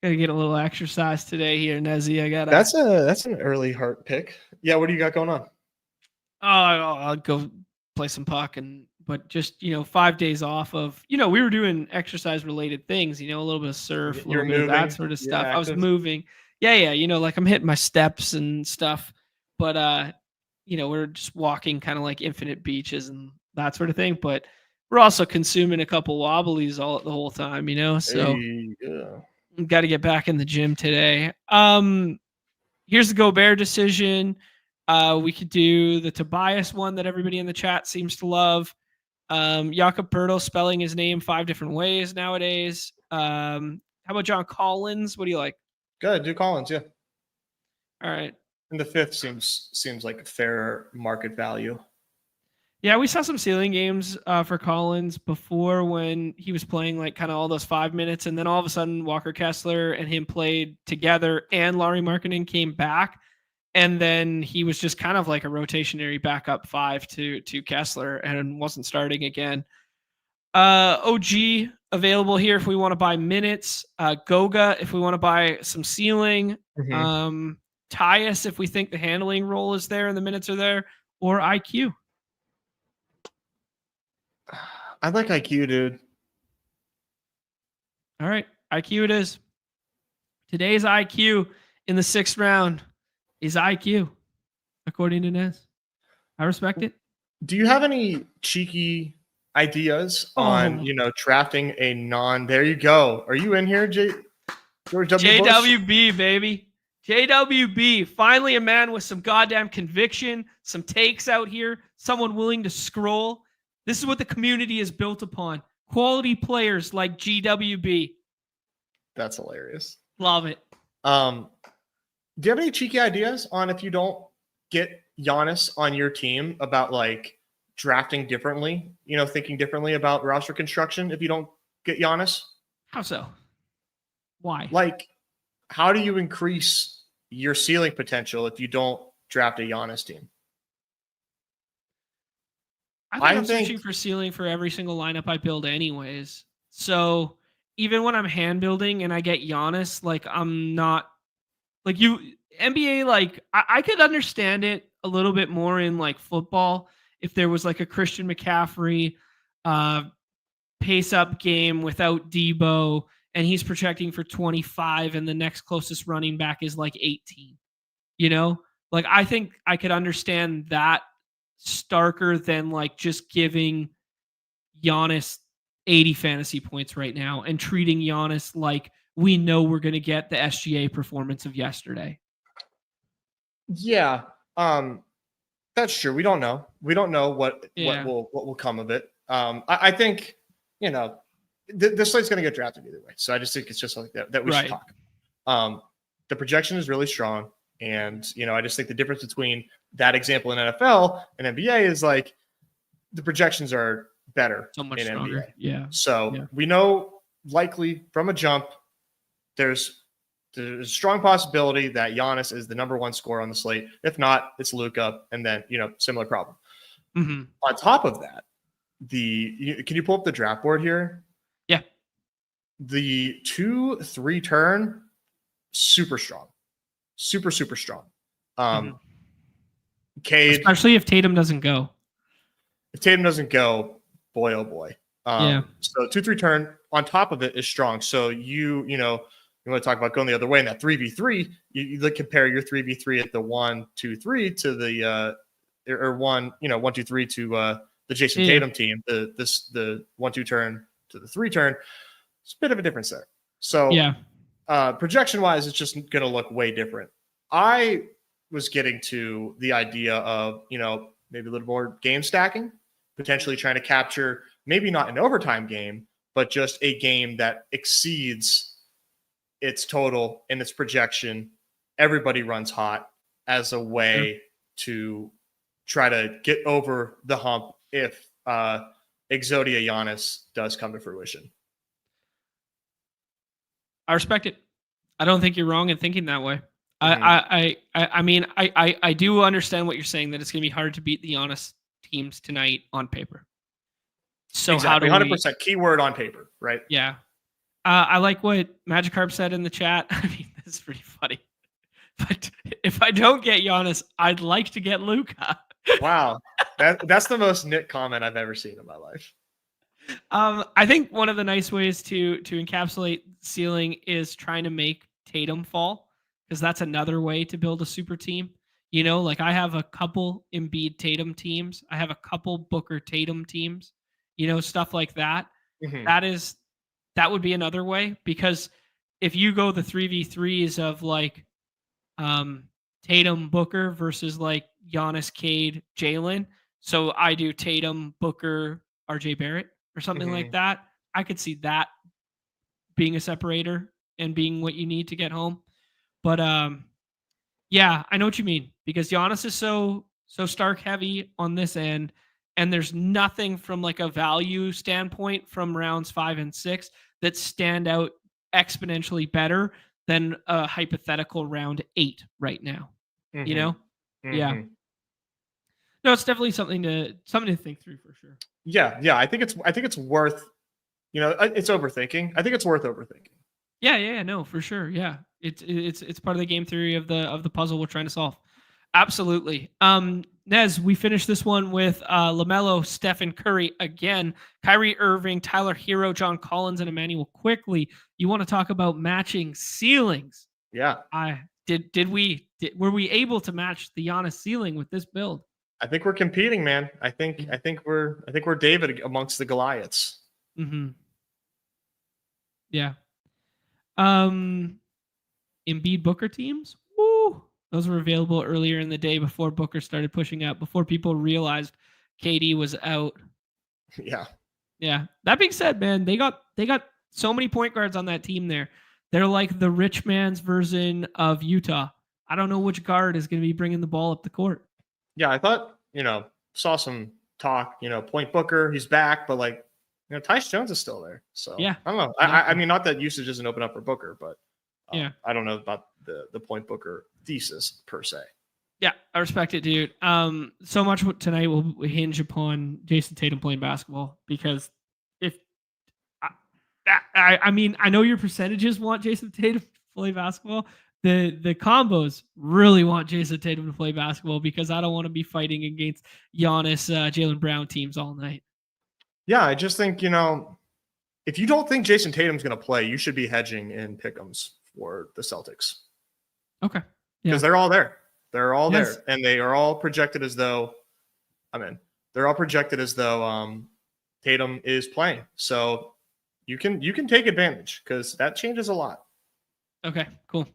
Gotta get a little exercise today here, Nezzy. I got that's an early heart pick. Yeah, what do you got going on? Oh, I'll go play some puck but just 5 days off of we were doing exercise related things, a little bit of surf, a little bit of that sort of stuff. I was moving. Yeah, like I'm hitting my steps and stuff, but we're just walking kind of like infinite beaches and that sort of thing. But we're also consuming a couple wobblies the whole time, so. Hey, yeah. Got to get back in the gym today. Here's the Gobert decision. We could do the Tobias one that everybody in the chat seems to love. Jakob Poeltl spelling his name 5 different ways nowadays. How about John Collins? What do you like? Good, do Collins, yeah. All right. And the 5th seems like a fair market value. Yeah, we saw some ceiling games for Collins before when he was playing like kind of all those 5 minutes, and then all of a sudden Walker Kessler and him played together, and Lauri Markkanen came back, and then he was just kind of like a rotationary backup 5 to Kessler and wasn't starting again. OG available here if we want to buy minutes. Goga if we want to buy some ceiling. Mm-hmm. Tyus if we think the handling role is there and the minutes are there, or IQ. I like IQ, dude. All right, IQ it is. Today's IQ in the 6th round is IQ, according to Nez. I respect it. Do you have any cheeky ideas on, drafting a non? There you go. Are you in here, George W. Bush? JWB, baby. JWB. Finally a man with some goddamn conviction, some takes out here, someone willing to scroll. This is what the community is built upon. Quality players like GWB. That's hilarious. Love it. Do you have any cheeky ideas on if you don't get Giannis on your team about like drafting differently, thinking differently about roster construction if you don't get Giannis? How so? Why? Like, how do you increase your ceiling potential if you don't draft a Giannis team? I think I'm searching for ceiling for every single lineup I build anyways. So even when I'm hand building and I get Giannis, like I'm not like you NBA, like I could understand it a little bit more in like football if there was like a Christian McCaffrey pace up game without Debo and he's projecting for 25 and the next closest running back is like 18. Like I think I could understand that starker than like just giving Giannis 80 fantasy points right now and treating Giannis like we know we're going to get the SGA performance of yesterday. Yeah. That's true. We don't know. We don't know what will come of it. I think, this slate's going to get drafted either way. So I just think it's just like that we should talk. The projection is really strong. And, I just think the difference between that example in NFL and NBA is like the projections are better so much in stronger. NBA. Yeah. So we know likely from a jump, there's a strong possibility that Giannis is the number one scorer on the slate. If not, it's Luka, and then, similar problem. Mm-hmm. On top of that, can you pull up the draft board here? Yeah. The 2-3 turn, super strong. Super, super strong. Cade, especially if Tatum doesn't go. If Tatum doesn't go, boy, oh boy. So 2-3 turn on top of it is strong. So you want to talk about going the other way in that 3v3, you compare your 3v3 at the 1-2-3 to the 1-2-3 to the Jason Tatum team, the 1-2 turn to the 3 turn. It's a bit of a difference there. So projection wise, it's just going to look way different. I was getting to the idea of, maybe a little more game stacking, potentially trying to capture maybe not an overtime game, but just a game that exceeds its total and its projection. Everybody runs hot as a way to try to get over the hump if Exodia Giannis does come to fruition. I respect it. I don't think you're wrong in thinking that way. Mm-hmm. I do understand what you're saying, that it's going to be hard to beat the Giannis teams tonight on paper. So exactly. How do 100% keyword on paper, right? Yeah. I like what Magikarp said in the chat. I mean, this is pretty funny. But if I don't get Giannis, I'd like to get Luka. Wow. That's the most Nick comment I've ever seen in my life. I think one of the nice ways to encapsulate ceiling is trying to make Tatum fall, because that's another way to build a super team. Like I have a couple Embiid Tatum teams. I have a couple Booker Tatum teams, stuff like that. Mm-hmm. That would be another way, because if you go the 3v3s of like Tatum Booker versus like Giannis, Cade, Jalen. So I do Tatum, Booker, RJ Barrett or something like that. I could see that being a separator and being what you need to get home. But yeah, I know what you mean, because Giannis is so Stark heavy on this end, and there's nothing from like a value standpoint from rounds 5 and 6 that stand out exponentially better than a hypothetical round 8 right now. Yeah. No, it's definitely something to think through for sure. Yeah. I think it's worth, it's overthinking. I think it's worth overthinking. Yeah, no, for sure. Yeah. It's part of the game theory of the puzzle we're trying to solve. Absolutely. Nez, we finished this one with LaMelo, Stephen Curry again, Kyrie Irving, Tyler Hero, John Collins, and Emmanuel Quickly. You want to talk about matching ceilings? Yeah. Were we able to match the Giannis ceiling with this build? I think we're competing, man. I think we're David amongst the Goliaths. Mm-hmm. Yeah. Embiid Booker teams. Woo! Those were available earlier in the day before Booker started pushing up, before people realized KD was out. Yeah. Yeah. That being said, man, they got so many point guards on that team there. They're like the rich man's version of Utah. I don't know which guard is going to be bringing the ball up the court. Yeah, I thought, saw some talk, Point Booker, he's back, but like, Tyus Jones is still there. So yeah, I don't know. I mean, not that usage doesn't open up for Booker, but yeah, I don't know about the Point Booker thesis per se. Yeah, I respect it, dude. So much tonight will hinge upon Jason Tatum playing basketball, because if I mean, I know your percentages want Jason Tatum to play basketball. The combos really want Jason Tatum to play basketball, because I don't want to be fighting against Giannis, Jaylen Brown teams all night. Yeah, I just think, if you don't think Jason Tatum's going to play, you should be hedging in pick'ems for the Celtics. Okay. Because they're all there. They're all Yes. there. And they are all projected as though, they're all projected as though Tatum is playing. So you can take advantage, because that changes a lot. Okay, cool.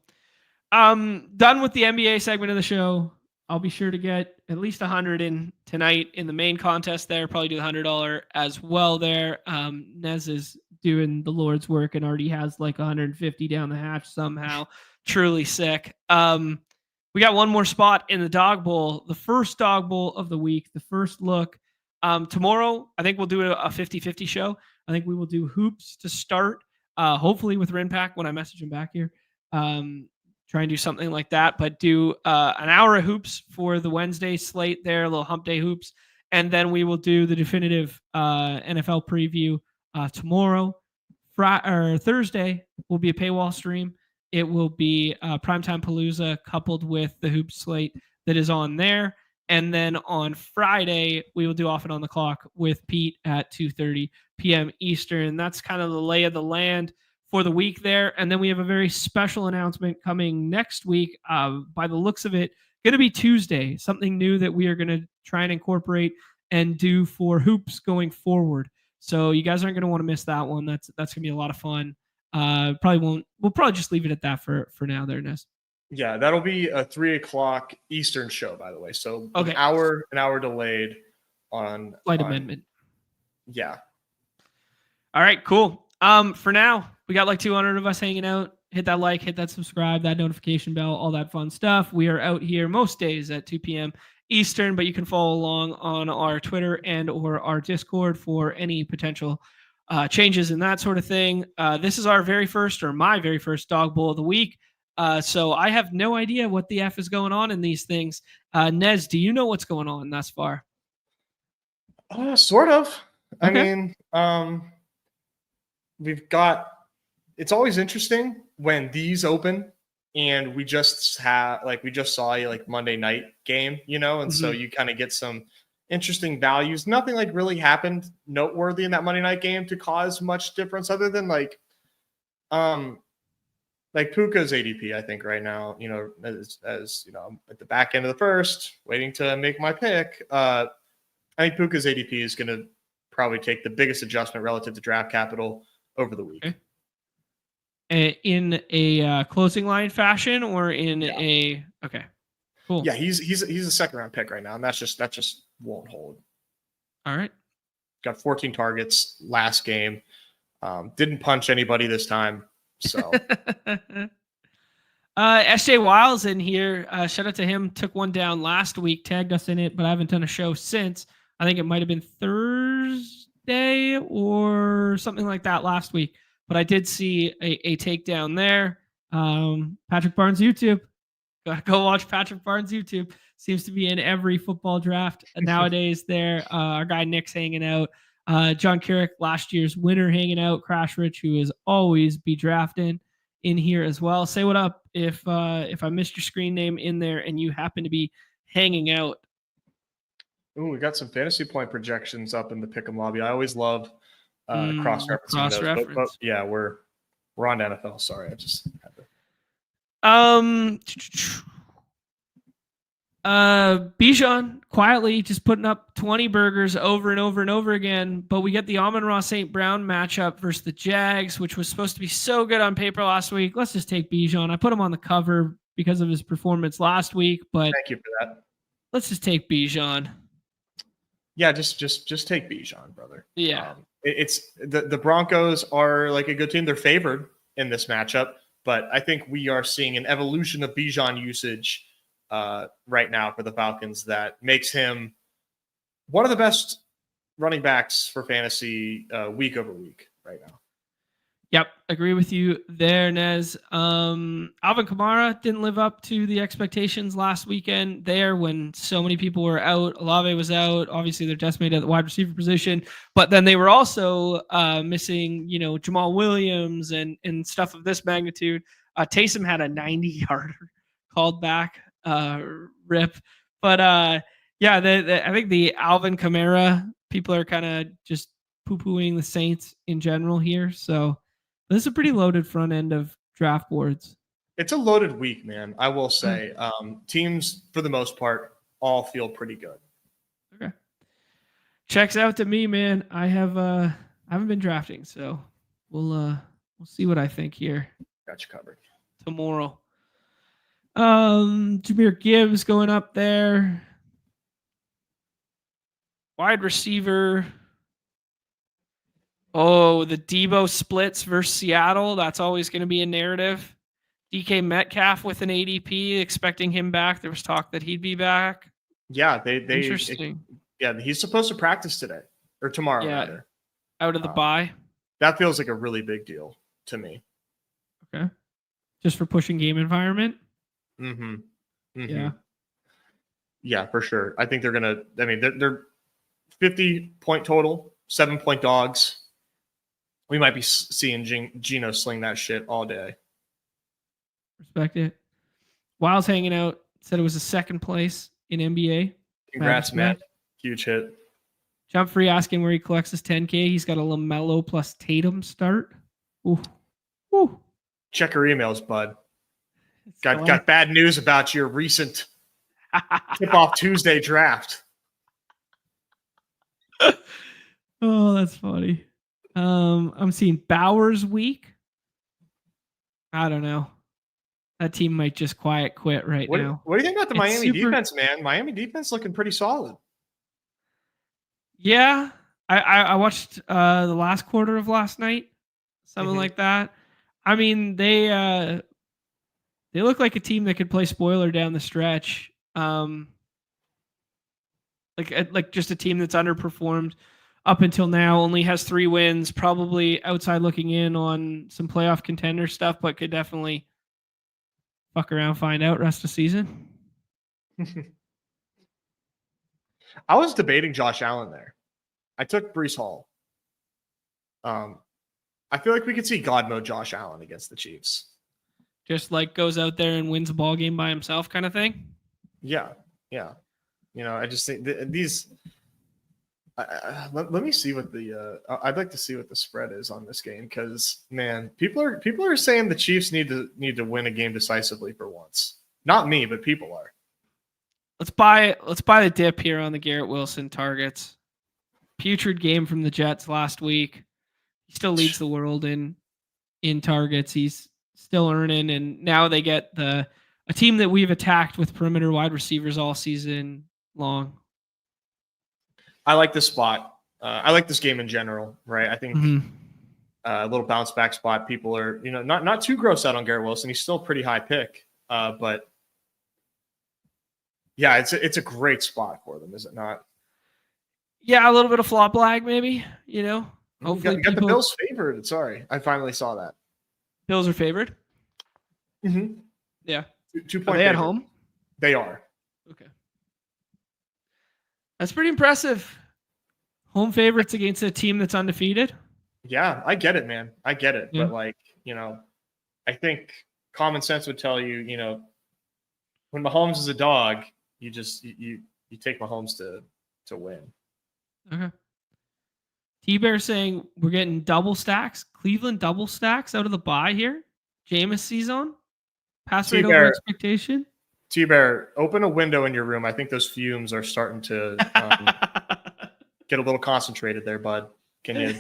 Done with the NBA segment of the show. I'll be sure to get at least 100 in tonight in the main contest there. Probably do the $100 as well there. Nez is doing the Lord's work and already has like 150 down the hatch somehow. Truly sick. We got one more spot in the Dawg Bowl, the first Dawg Bowl of the week, the first look. Tomorrow, I think we'll do a 50-50 show. I think we will do hoops to start, hopefully with Rinpack when I message him back here. Try and do something like that, but do an hour of hoops for the Wednesday slate there, a little hump day hoops. And then we will do the definitive NFL preview tomorrow. Thursday will be a paywall stream. It will be Primetime Palooza coupled with the hoop slate that is on there. And then on Friday, we will do Off and On the Clock with Pete at 2:30 p.m. Eastern. That's kind of the lay of the land for the week there. And then we have a very special announcement coming next week. By the looks of it, going to be Tuesday, something new that we are going to try and incorporate and do for hoops going forward. So you guys aren't going to want to miss that one. That's going to be a lot of fun. We'll probably just leave it at that for now there, Ness. Yeah, that'll be a 3:00 Eastern show, by the way. So okay. an hour delayed on Slight amendment. Yeah. All right, cool. For now, we got like 200 of us hanging out. Hit that like, hit that subscribe, that notification bell, all that fun stuff. We are out here most days at 2 p.m. Eastern, but you can follow along on our Twitter and or our Discord for any potential changes and that sort of thing. This is my very first Dawg Bowl of the week. So I have no idea what the F is going on in these things. Nez, do you know what's going on thus far? Sort of. Okay. I mean, it's always interesting when these open and we just saw a Monday night game, and so you kind of get some interesting values. Nothing like really happened noteworthy in that Monday night game to cause much difference, other than like Puka's ADP, I think right now, as I'm at the back end of the first, waiting to make my pick. I think Puka's ADP is going to probably take the biggest adjustment relative to draft capital over the week. Okay. In a closing line fashion, or in a okay, cool. Yeah, he's a second round pick right now, and that just won't hold. All right. Got 14 targets last game. Didn't punch anybody this time. So SJ Wiles in here. Shout out to him. Took one down last week, tagged us in it, but I haven't done a show since. I think it might have been Thursday or something like that last week. But I did see a takedown there. Patrick Barnes YouTube. Gotta go watch Patrick Barnes YouTube. Seems to be in every football draft nowadays there. Our guy Nick's hanging out. John Carrick, last year's winner, hanging out. Crash Rich, who is always be drafting, in here as well. Say what up if I missed your screen name in there and you happen to be hanging out. Ooh, we got some fantasy point projections up in the Pick'em lobby. I always love cross-referencing those. But yeah, we're on NFL. Sorry, I just had to. Bijan quietly just putting up 20 burgers over and over and over again, but we get the Amon-Ra St. Brown matchup versus the Jags, which was supposed to be so good on paper last week. Let's just take Bijan. I put him on the cover because of his performance last week, but thank you for that. Let's just take Bijan. Yeah, just take Bijan, brother. Yeah. It's the Broncos are like a good team. They're favored in this matchup, but I think we are seeing an evolution of Bijan usage right now for the Falcons that makes him one of the best running backs for fantasy week over week right now. Yep, agree with you there, Nez. Alvin Kamara didn't live up to the expectations last weekend there when so many people were out. Olave was out. Obviously, they're decimated at the wide receiver position, but then they were also missing, Jamal Williams and stuff of this magnitude. Taysom had a 90-yarder called back rip, but I think the Alvin Kamara people are kind of just poo-pooing the Saints in general here, so. This is a pretty loaded front end of draft boards. It's a loaded week, man. I will say teams, for the most part, all feel pretty good. Okay. Checks out to me, man. I haven't been drafting, so we'll see what I think here. Got you covered. Tomorrow. Jahmyr Gibbs going up there. Wide receiver. Oh, the Debo splits versus Seattle. That's always going to be a narrative. DK Metcalf with an ADP, expecting him back. There was talk that he'd be back. Yeah, they interesting. He's supposed to practice today or tomorrow, rather. Out of the bye. That feels like a really big deal to me. Okay. Just for pushing game environment? Mm-hmm. Yeah. Yeah, for sure. I think they're going to, they're 50-point total, 7-point dogs. We might be seeing Geno sling that shit all day. Respect it. Wild's hanging out. Said it was a second place in NBA. Congrats, man. Huge hit. Jump Free asking where he collects his 10K. He's got a LaMelo plus Tatum start. Ooh. Ooh. Check your emails, bud. Got bad news about your recent tip-off Tuesday draft. Oh, that's funny. I'm seeing Bowers weak. I don't know. That team might just quiet quit right now. What do you think about the Miami defense, man? Miami defense looking pretty solid. Yeah. I watched the last quarter of last night. Something like that. I mean, they look like a team that could play spoiler down the stretch. Like just a team that's underperformed up until now, only has 3 wins, probably outside looking in on some playoff contender stuff, but could definitely fuck around, find out rest of season. I was debating Josh Allen there. I took Breece Hall. I feel like we could see God mode Josh Allen against the Chiefs. Just like goes out there and wins a ball game by himself kind of thing? Yeah. I just think these... let me see what the I'd like to see what the spread is on this game because man, people are saying the Chiefs need to win a game decisively for once. Not me, but people are. Let's buy the dip here on the Garrett Wilson targets. Putrid game from the Jets last week. He still leads the world in targets. He's still earning, and now they get a team that we've attacked with perimeter wide receivers all season long. I like this spot. I like this game in general, right? I think a little bounce back spot. People are, not too gross out on Garrett Wilson. He's still a pretty high pick, but yeah, it's a great spot for them, is it not? Yeah, a little bit of flop lag, maybe. Hopefully, got the Bills favored. Sorry, I finally saw that. Bills are favored. Yeah. 2 point. Are they at home? They are. Okay. That's pretty impressive. Home favorites against a team that's undefeated. Yeah, I get it, man. I get it. Yeah. But I think common sense would tell you, when Mahomes is a dog, You take Mahomes to win. Okay. T-Bear saying we're getting double stacks. Cleveland double stacks out of the bye here. Jameis season. Pass rate over expectation. T-Bear, open a window in your room. I think those fumes are starting to get a little concentrated there, bud. Can you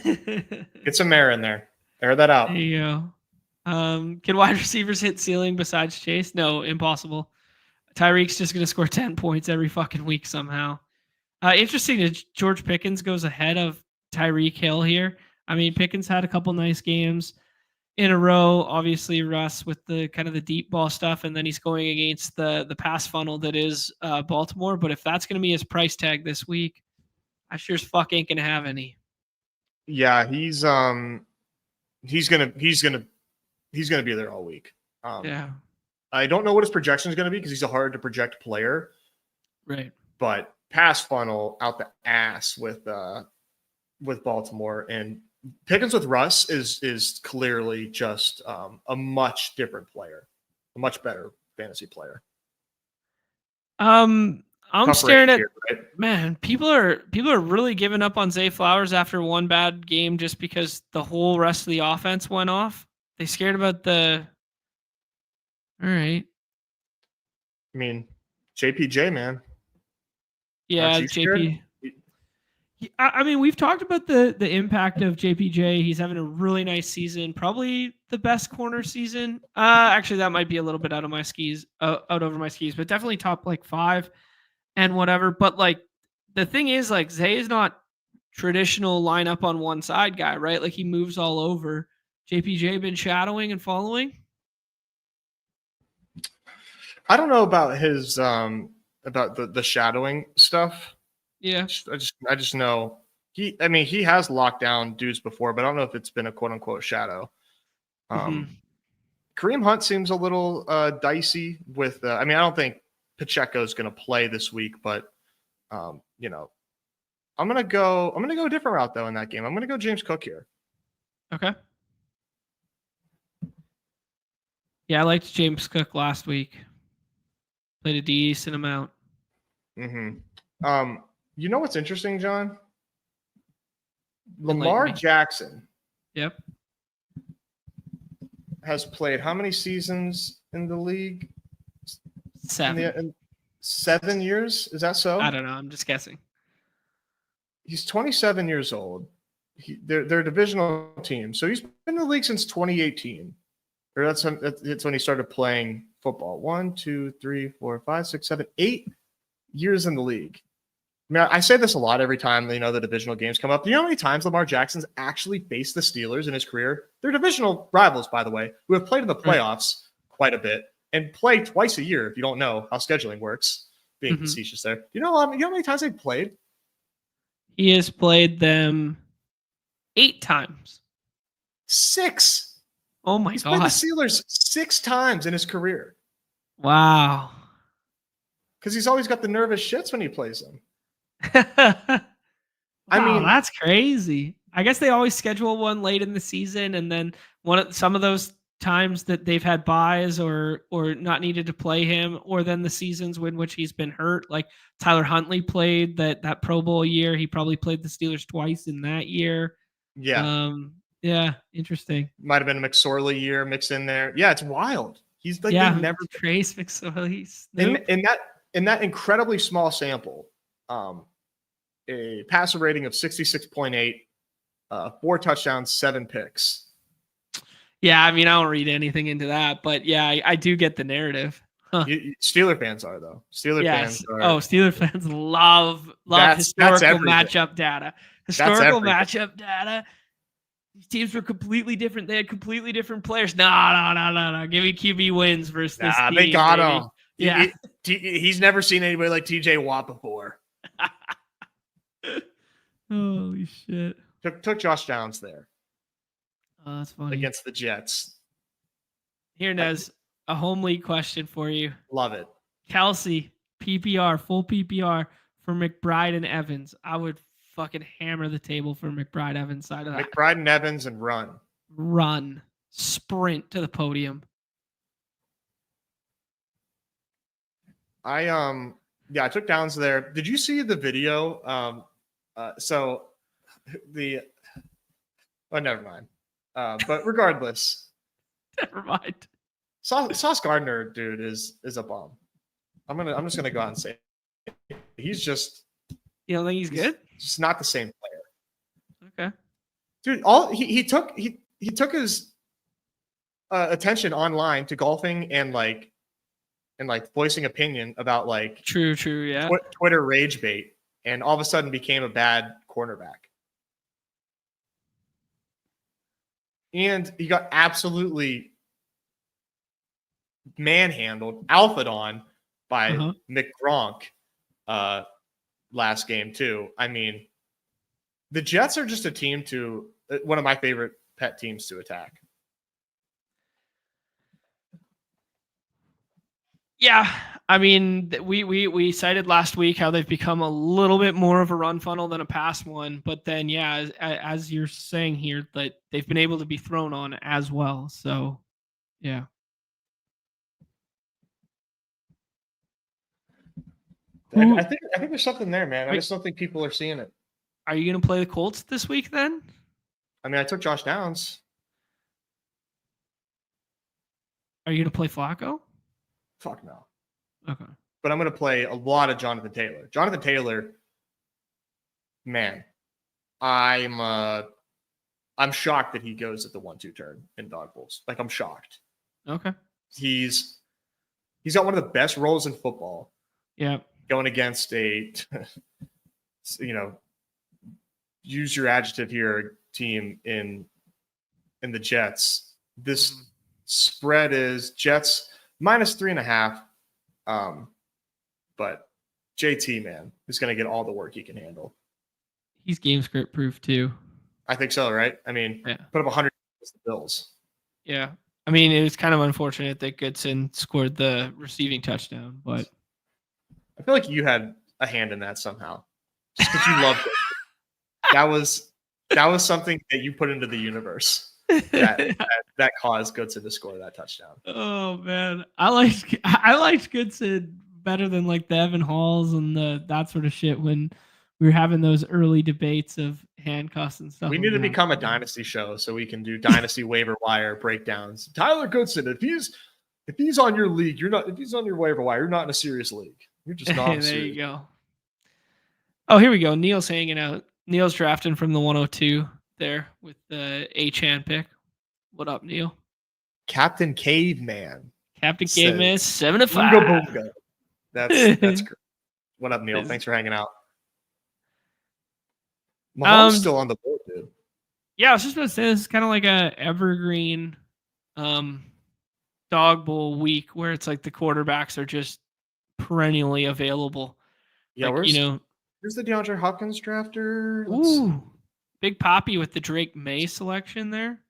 get some air in there? Air that out. There you go. Can wide receivers hit ceiling besides Chase? No, impossible. Tyreek's just going to score 10 points every fucking week somehow. Interesting that George Pickens goes ahead of Tyreek Hill here. I mean, Pickens had a couple nice games in a row. Obviously, Russ with the kind of the deep ball stuff, and then he's going against the pass funnel that is Baltimore. But if that's going to be his price tag this week, I sure as fuck ain't going to have any. Yeah, he's gonna be there all week. Yeah. I don't know what his projection is going to be because he's a hard to project player. Right. But pass funnel out the ass with Baltimore, and Pickens with Russ is clearly just a much different player, a much better fantasy player. I'm Tough staring at here, right? Man, people are really giving up on Zay Flowers after one bad game just because the whole rest of the offense went off. They scared about the All right. I mean, JPJ, man. Yeah, JP. I mean, we've talked about the impact of JPJ. He's having a really nice season, probably the best corner season. Actually, that might be a little bit out of my skis, out over my skis, but definitely top like 5 and whatever. But like the thing is, like Zay is not traditional line up on one side guy, right? Like he moves all over. JPJ been shadowing and following. I don't know about his about the shadowing stuff. Yeah. I just know he has locked down dudes before, but I don't know if it's been a quote unquote shadow. Kareem Hunt seems a little dicey with I don't think Pacheco is going to play this week, but I'm going to go a different route though in that game. I'm going to go James Cook here. Okay. Yeah, I liked James Cook last week. Played a decent amount. Mm-hmm. You know what's interesting, John? Lamar Jackson. Yep. Has played how many seasons in the league? 7. 7 years? Is that so? I don't know. I'm just guessing. He's 27 years old. They're a divisional team. So he's been in the league since 2018. Or that's when he started playing football. 1, 2, 3, 4, 5, 6, 7, 8 years in the league. I mean, I say this a lot every time the divisional games come up. Do you know how many times Lamar Jackson's actually faced the Steelers in his career? They're divisional rivals, by the way, who have played in the playoffs quite a bit and play twice a year. If you don't know how scheduling works, being facetious there. Do you know how many times they've played? He has played them 8 times. 6. Oh my God. He's played the Steelers 6 times in his career. Wow. Because he's always got the nervous shits when he plays them. I mean, that's crazy. I guess they always schedule one late in the season, and then some of those times that they've had buys or not needed to play him, or then the seasons in which he's been hurt. Like Tyler Huntley played that Pro Bowl year. He probably played the Steelers twice in that year. Yeah. Yeah, interesting. Might have been a McSorley year mixed in there. Yeah, it's wild. He's like never Trace McSorley. In that incredibly small sample, a passer rating of 66.8, 4 touchdowns, 7 picks. Yeah, I mean, I don't read anything into that, but yeah, I do get the narrative. Huh. Steeler fans are though. Fans are. Oh, Steeler fans love historical matchup data. Historical matchup data. These teams were completely different. They had completely different players. No. Give me QB wins versus this team. They got him. Yeah. He's never seen anybody like TJ Watt before. Holy shit. Took Josh Downs there. Oh, that's funny. Against the Jets. Here, Nez, a home league question for you. Love it. Kelsey, PPR, full PPR for McBride and Evans. I would fucking hammer the table for McBride Evans side of that. McBride and Evans and run. Sprint to the podium. I Yeah, I took downs there. Did you see the video? Never mind. But regardless, Never mind. Sauce Gardner, dude, is a bomb. I'm just gonna go out and say he's just. You don't think he's good? Just not the same player. Okay. Dude, he took his attention online to golfing and voicing opinion about like true, yeah. Twitter rage bait, and all of a sudden became a bad cornerback. And he got absolutely manhandled, alphaed on by Mick Gronk last game too. I mean, the Jets are just a team one of my favorite pet teams to attack. Yeah, I mean, we cited last week how they've become a little bit more of a run funnel than a pass one, but then as you're saying here, that they've been able to be thrown on as well. So, yeah. I think there's something there, man. I just don't think people are seeing it. Are you going to play the Colts this week then? I mean, I took Josh Downs. Are you going to play Flacco? Fuck no. Okay. But I'm going to play a lot of Jonathan Taylor. Jonathan Taylor, man, I'm shocked that he goes at the 1-2 turn in Dawg Bowls. Like, I'm shocked. Okay. He's got one of the best roles in football. Yeah. Going against a, use your adjective here, team in the Jets. This spread is Jets -3.5. But JT, man, is going to get all the work he can handle. He's game script proof too. I think so, right? I mean, put up 100 against the Bills. Yeah. I mean, it was kind of unfortunate that Goodson scored the receiving touchdown, but I feel like you had a hand in that somehow. Just because you loved it. That was something that you put into the universe. That caused Goodson to score that touchdown. Oh man, I liked Goodson better than like the Evan Halls and that sort of shit when we were having those early debates of handcuffs and stuff. We need to become a dynasty show so we can do dynasty waiver wire breakdowns. Tyler Goodson, if he's on your league, if he's on your waiver wire, you're not in a serious league. You're just not. There you go. Oh, here we go. Neil's hanging out. Neil's drafting from the 102 there with the A-Chan pick. What up, Neil? Captain Caveman. Captain Caveman, 7 to 5. Boonga boonga. That's great. What up, Neil? Thanks for hanging out. Mahomes still on the board, dude. Yeah, I was just going to say this is kind of like a evergreen Dawg Bowl week where it's like the quarterbacks are just perennially available. Yeah, like, where's the DeAndre Hopkins drafter? Ooh, Big Poppy with the Drake May selection there.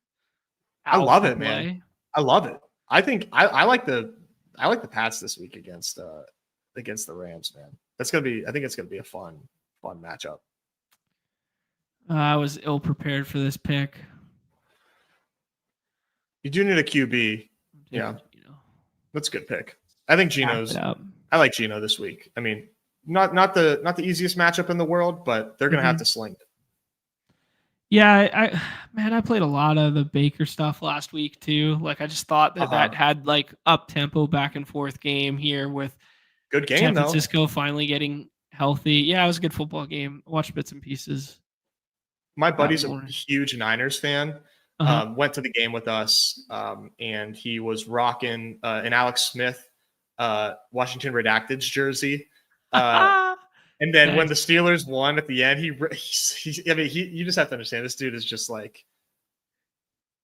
I love it, man. I love it. I think I like the Pats this week against the Rams, man. I think it's gonna be a fun matchup. I was ill prepared for this pick. You do need a QB. Yeah. That's a good pick. I think I like Geno this week. I mean, not the easiest matchup in the world, but they're gonna have to sling it. Yeah, I played a lot of the Baker stuff last week too. Like I just thought that had like up tempo back and forth game here with good game San Francisco finally getting healthy. Yeah, it was a good football game. I watched bits and pieces. My buddy's a huge Niners fan. Went to the game with us, and he was rocking an Alex Smith Washington Redacted jersey. And then when the Steelers won at the end, you just have to understand this dude is just like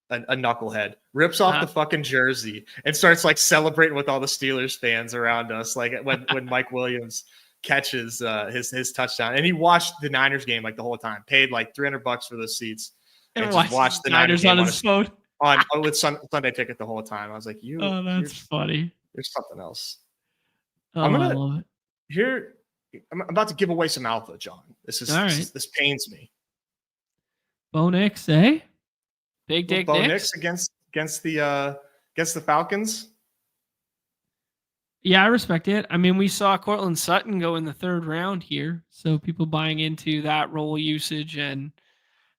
a knucklehead. Rips off the fucking jersey and starts like celebrating with all the Steelers fans around us. Like when Mike Williams catches his touchdown, and he watched the Niners game like the whole time. Paid like $300 for those seats and just watched the Niners game on his phone with Sunday Ticket the whole time. I was like, that's funny. There's something else. I love it. I'm about to give away some alpha, John. This pains me. Bo Nix, eh? Big Dick Bo Nix against the Falcons. Yeah, I respect it. I mean, we saw Cortland Sutton go in the 3rd round here, so people buying into that role usage and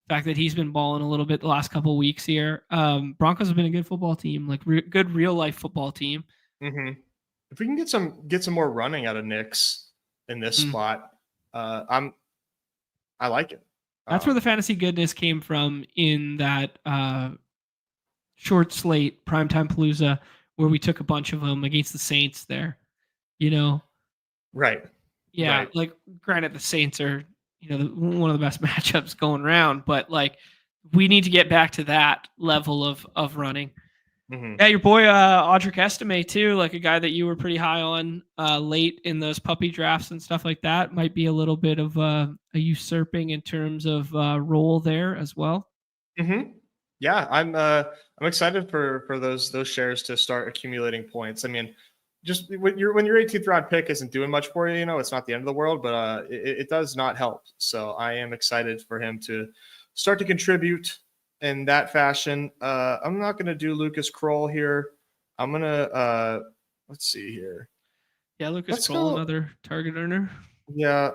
the fact that he's been balling a little bit the last couple of weeks here. Broncos have been a good football team, like good real life football team. Mm-hmm. If we can get some more running out of Knicks in this spot, I like it. That's where the fantasy goodness came from in that short slate primetime palooza where we took a bunch of them against the Saints there, you know? Right. Yeah. Right. Like granted the Saints are, one of the best matchups going around, but like we need to get back to that level of running. Mm-hmm. Yeah. Your boy, Audric Estime too, like a guy that you were pretty high on late in those puppy drafts and stuff like that might be a little bit of a usurping in terms of role there as well. Mm-hmm. Yeah, I'm excited for those shares to start accumulating points. I mean, just when your 18th round pick isn't doing much for you, it's not the end of the world, but it does not help. So I am excited for him to start to contribute in that fashion. I'm not going to do Lucas Kroll here. I'm going to let's see here. Yeah, Lucas Kroll, another target earner. Yeah,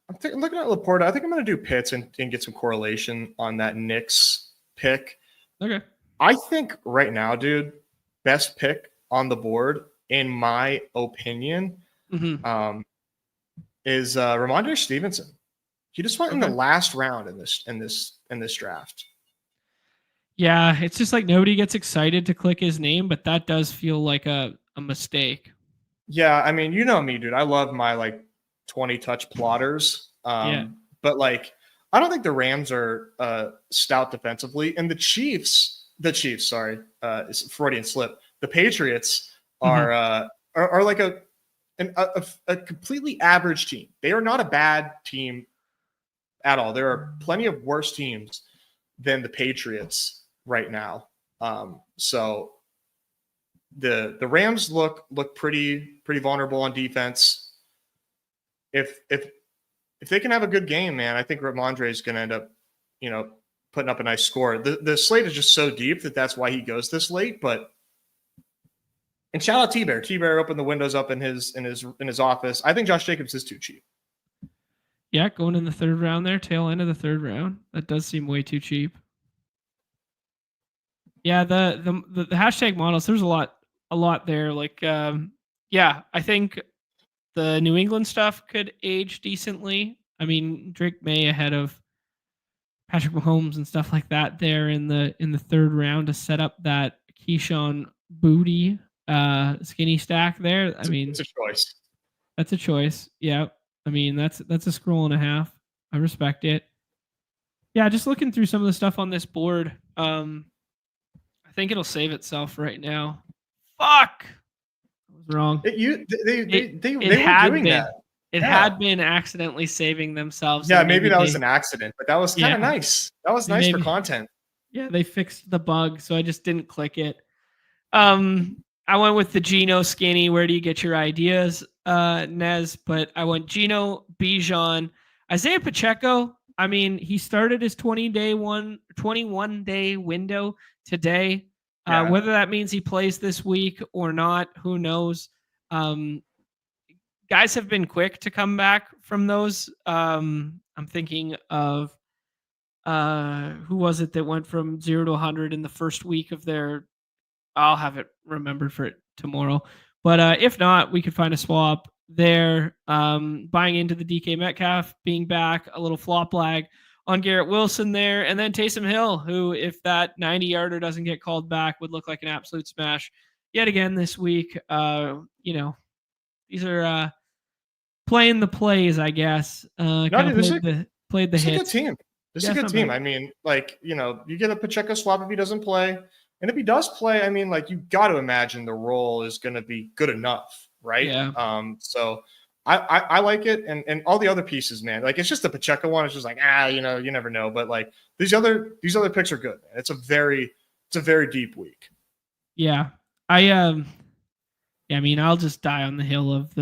I'm looking at Laporta. I think I'm going to do Pitts and get some correlation on that Knicks pick. Okay. I think right now, dude, best pick on the board, in my opinion, is Ramondre Stevenson. He just went in the last round in this draft. Yeah, it's just like nobody gets excited to click his name, but that does feel like a mistake. Yeah, I mean, you know me, dude. I love my like 20 touch plotters. But like I don't think the Rams are stout defensively, and the Chiefs, sorry, it's a Freudian slip. The Patriots are like a completely average team. They are not a bad team at all. There are plenty of worse teams than the Patriots right now. So the Rams look pretty vulnerable on defense. If they can have a good game, man, I think Ramondre is going to end up, putting up a nice score. The slate is just so deep that's why he goes this late. But and shout out T-Bear. T-Bear opened the windows up in his office. I think Josh Jacobs is too cheap. Yeah, going in the 3rd round there, tail end of the 3rd round. That does seem way too cheap. Yeah, the hashtag models. There's a lot there. Like, yeah, I think the New England stuff could age decently. I mean, Drake May ahead of Patrick Mahomes and stuff like that there in the 3rd round to set up that Keyshawn Booty skinny stack there. I mean, it's a choice. That's a choice. Yeah. I mean, that's a scroll and a half. I respect it. Yeah, just looking through some of the stuff on this board. I think it'll save itself right now. Fuck. I was wrong. They were doing that. It had been accidentally saving themselves. Yeah, maybe that was an accident, but that was kind of nice. That was nice for content. Yeah, they fixed the bug, so I just didn't click it. I went with the Geno skinny. Where do you get your ideas, Nez? But I went Geno, Bijan, Isaiah Pacheco. I mean, he started his 21-day window today. Whether that means he plays this week or not, who knows? Guys have been quick to come back from those. I'm thinking of who was it that went from 0 to 100 in the first week of their. I'll have it remembered for it tomorrow. But if not, we could find a swap there. Buying into the DK Metcalf being back, a little flop lag on Garrett Wilson there, and then Taysom Hill, who, if that 90-yarder doesn't get called back, would look like an absolute smash yet again this week. These are playing the plays, I guess. Played the hits. It's a good team. This is a good team. I mean, like, you get a Pacheco swap if he doesn't play. And if he does play, I mean, like, you got to imagine the role is going to be good enough, right? Yeah. So I like it, and all the other pieces, man. Like, it's just the Pacheco one. It's just like, you never know. But like these other picks are good, man. It's a very deep week. Yeah. I mean, I'll just die on the hill of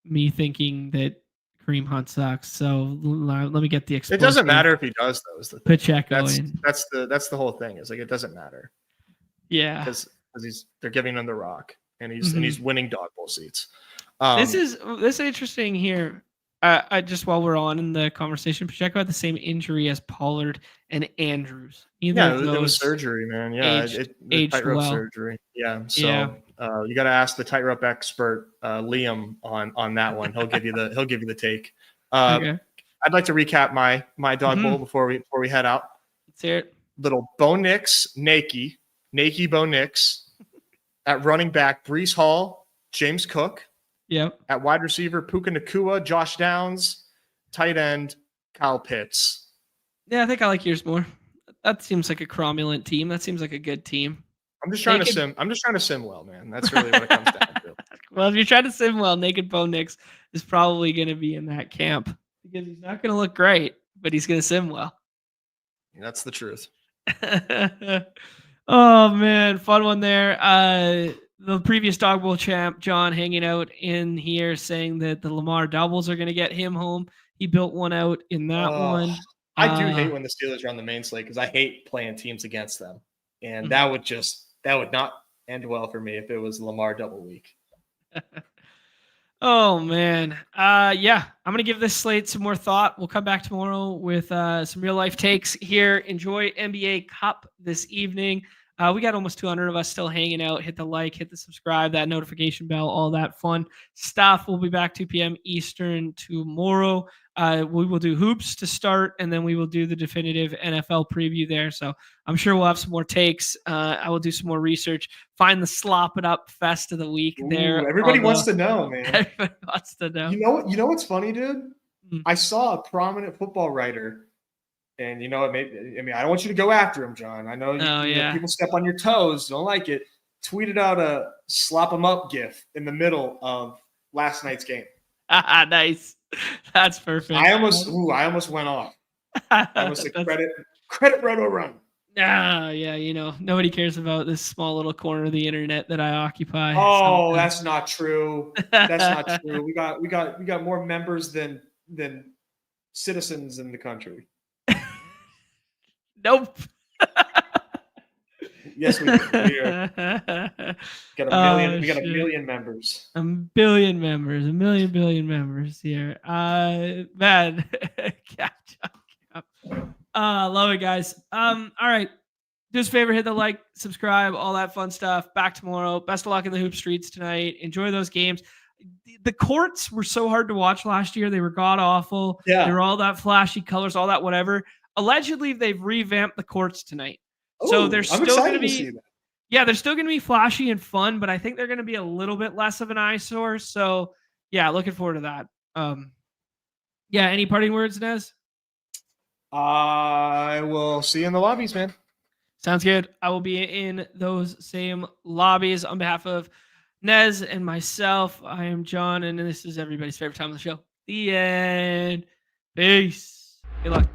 me thinking that Kareem Hunt sucks. So let me get the explosive. It doesn't matter if he does, though. Is the thing. Pacheco. That's the whole thing. Is like it doesn't matter. Yeah, because they're giving him the rock. and he's winning Dawg Bowl seats. This is interesting here. I just while we're on in the conversation, check out the same injury as Pollard and Andrews. It was surgery, man. Yeah, tightrope surgery. Yeah, so you got to ask the tightrope expert Liam on that one. He'll give you the take. Okay. I'd like to recap my Dawg Bowl before we head out. Let's hear it. Little Bo Nix, Nakey Bo Nix. At running back, Breece Hall, James Cook. Yep. At wide receiver, Puka Nacua, Josh Downs. Tight end, Kyle Pitts. Yeah, I think I like yours more. That seems like a cromulent team. That seems like a good team. I'm just trying to sim well, man. That's really what it comes down to. Well, if you're trying to sim well, Naked Bo Nix is probably going to be in that camp because he's not going to look great, but he's going to sim well. That's the truth. Oh man, fun one there. The previous Dawg Bowl champ, John, hanging out in here saying that the Lamar doubles are going to get him home. He built one out in that one. I do hate when the Steelers are on the main slate because I hate playing teams against them. And that would not end well for me if it was Lamar double week. Oh man. Yeah, I'm going to give this slate some more thought. We'll come back tomorrow with some real life takes here. Enjoy NBA Cup this evening. We got almost 200 of us still hanging out. Hit the like, hit the subscribe, that notification bell, all that fun stuff. We'll be back 2 p.m. Eastern tomorrow. We will do hoops to start, and then we will do the definitive NFL preview there. So I'm sure we'll have some more takes. I will do some more research. Find the slop it up fest of the week there. Everybody wants to know, man. Everybody wants to know. You know what's funny, dude? I saw a prominent football writer. And you know what? I don't want you to go after him, John. I know, you know people step on your toes. Don't like it. Tweeted out a slop 'em up gif in the middle of last night's game. Nice. That's perfect. I almost went off. I almost said credit Roto Run. Yeah. You know, nobody cares about this small little corner of the internet that I occupy. Oh, that's not true. That's not true. We got more members than citizens in the country. Nope. Yes, we do. Got a million. We got a million members. A billion members. A million billion members here. Man. Love it, guys. All right. Do us a favor, hit the like, subscribe, all that fun stuff. Back tomorrow. Best of luck in the hoop streets tonight. Enjoy those games. The courts were so hard to watch last year. They were god awful. Yeah. They were all that flashy colors, all that whatever. Allegedly, they've revamped the courts tonight. Ooh, so they're still going to be they're still going to be flashy and fun, but I think they're going to be a little bit less of an eyesore. So yeah, looking forward to that. Yeah, any parting words, Nez? I will see you in the lobbies, man. Sounds good. I will be in those same lobbies. On behalf of Nez and myself, I am John, and this is everybody's favorite time of the show. The end. Peace. Good luck.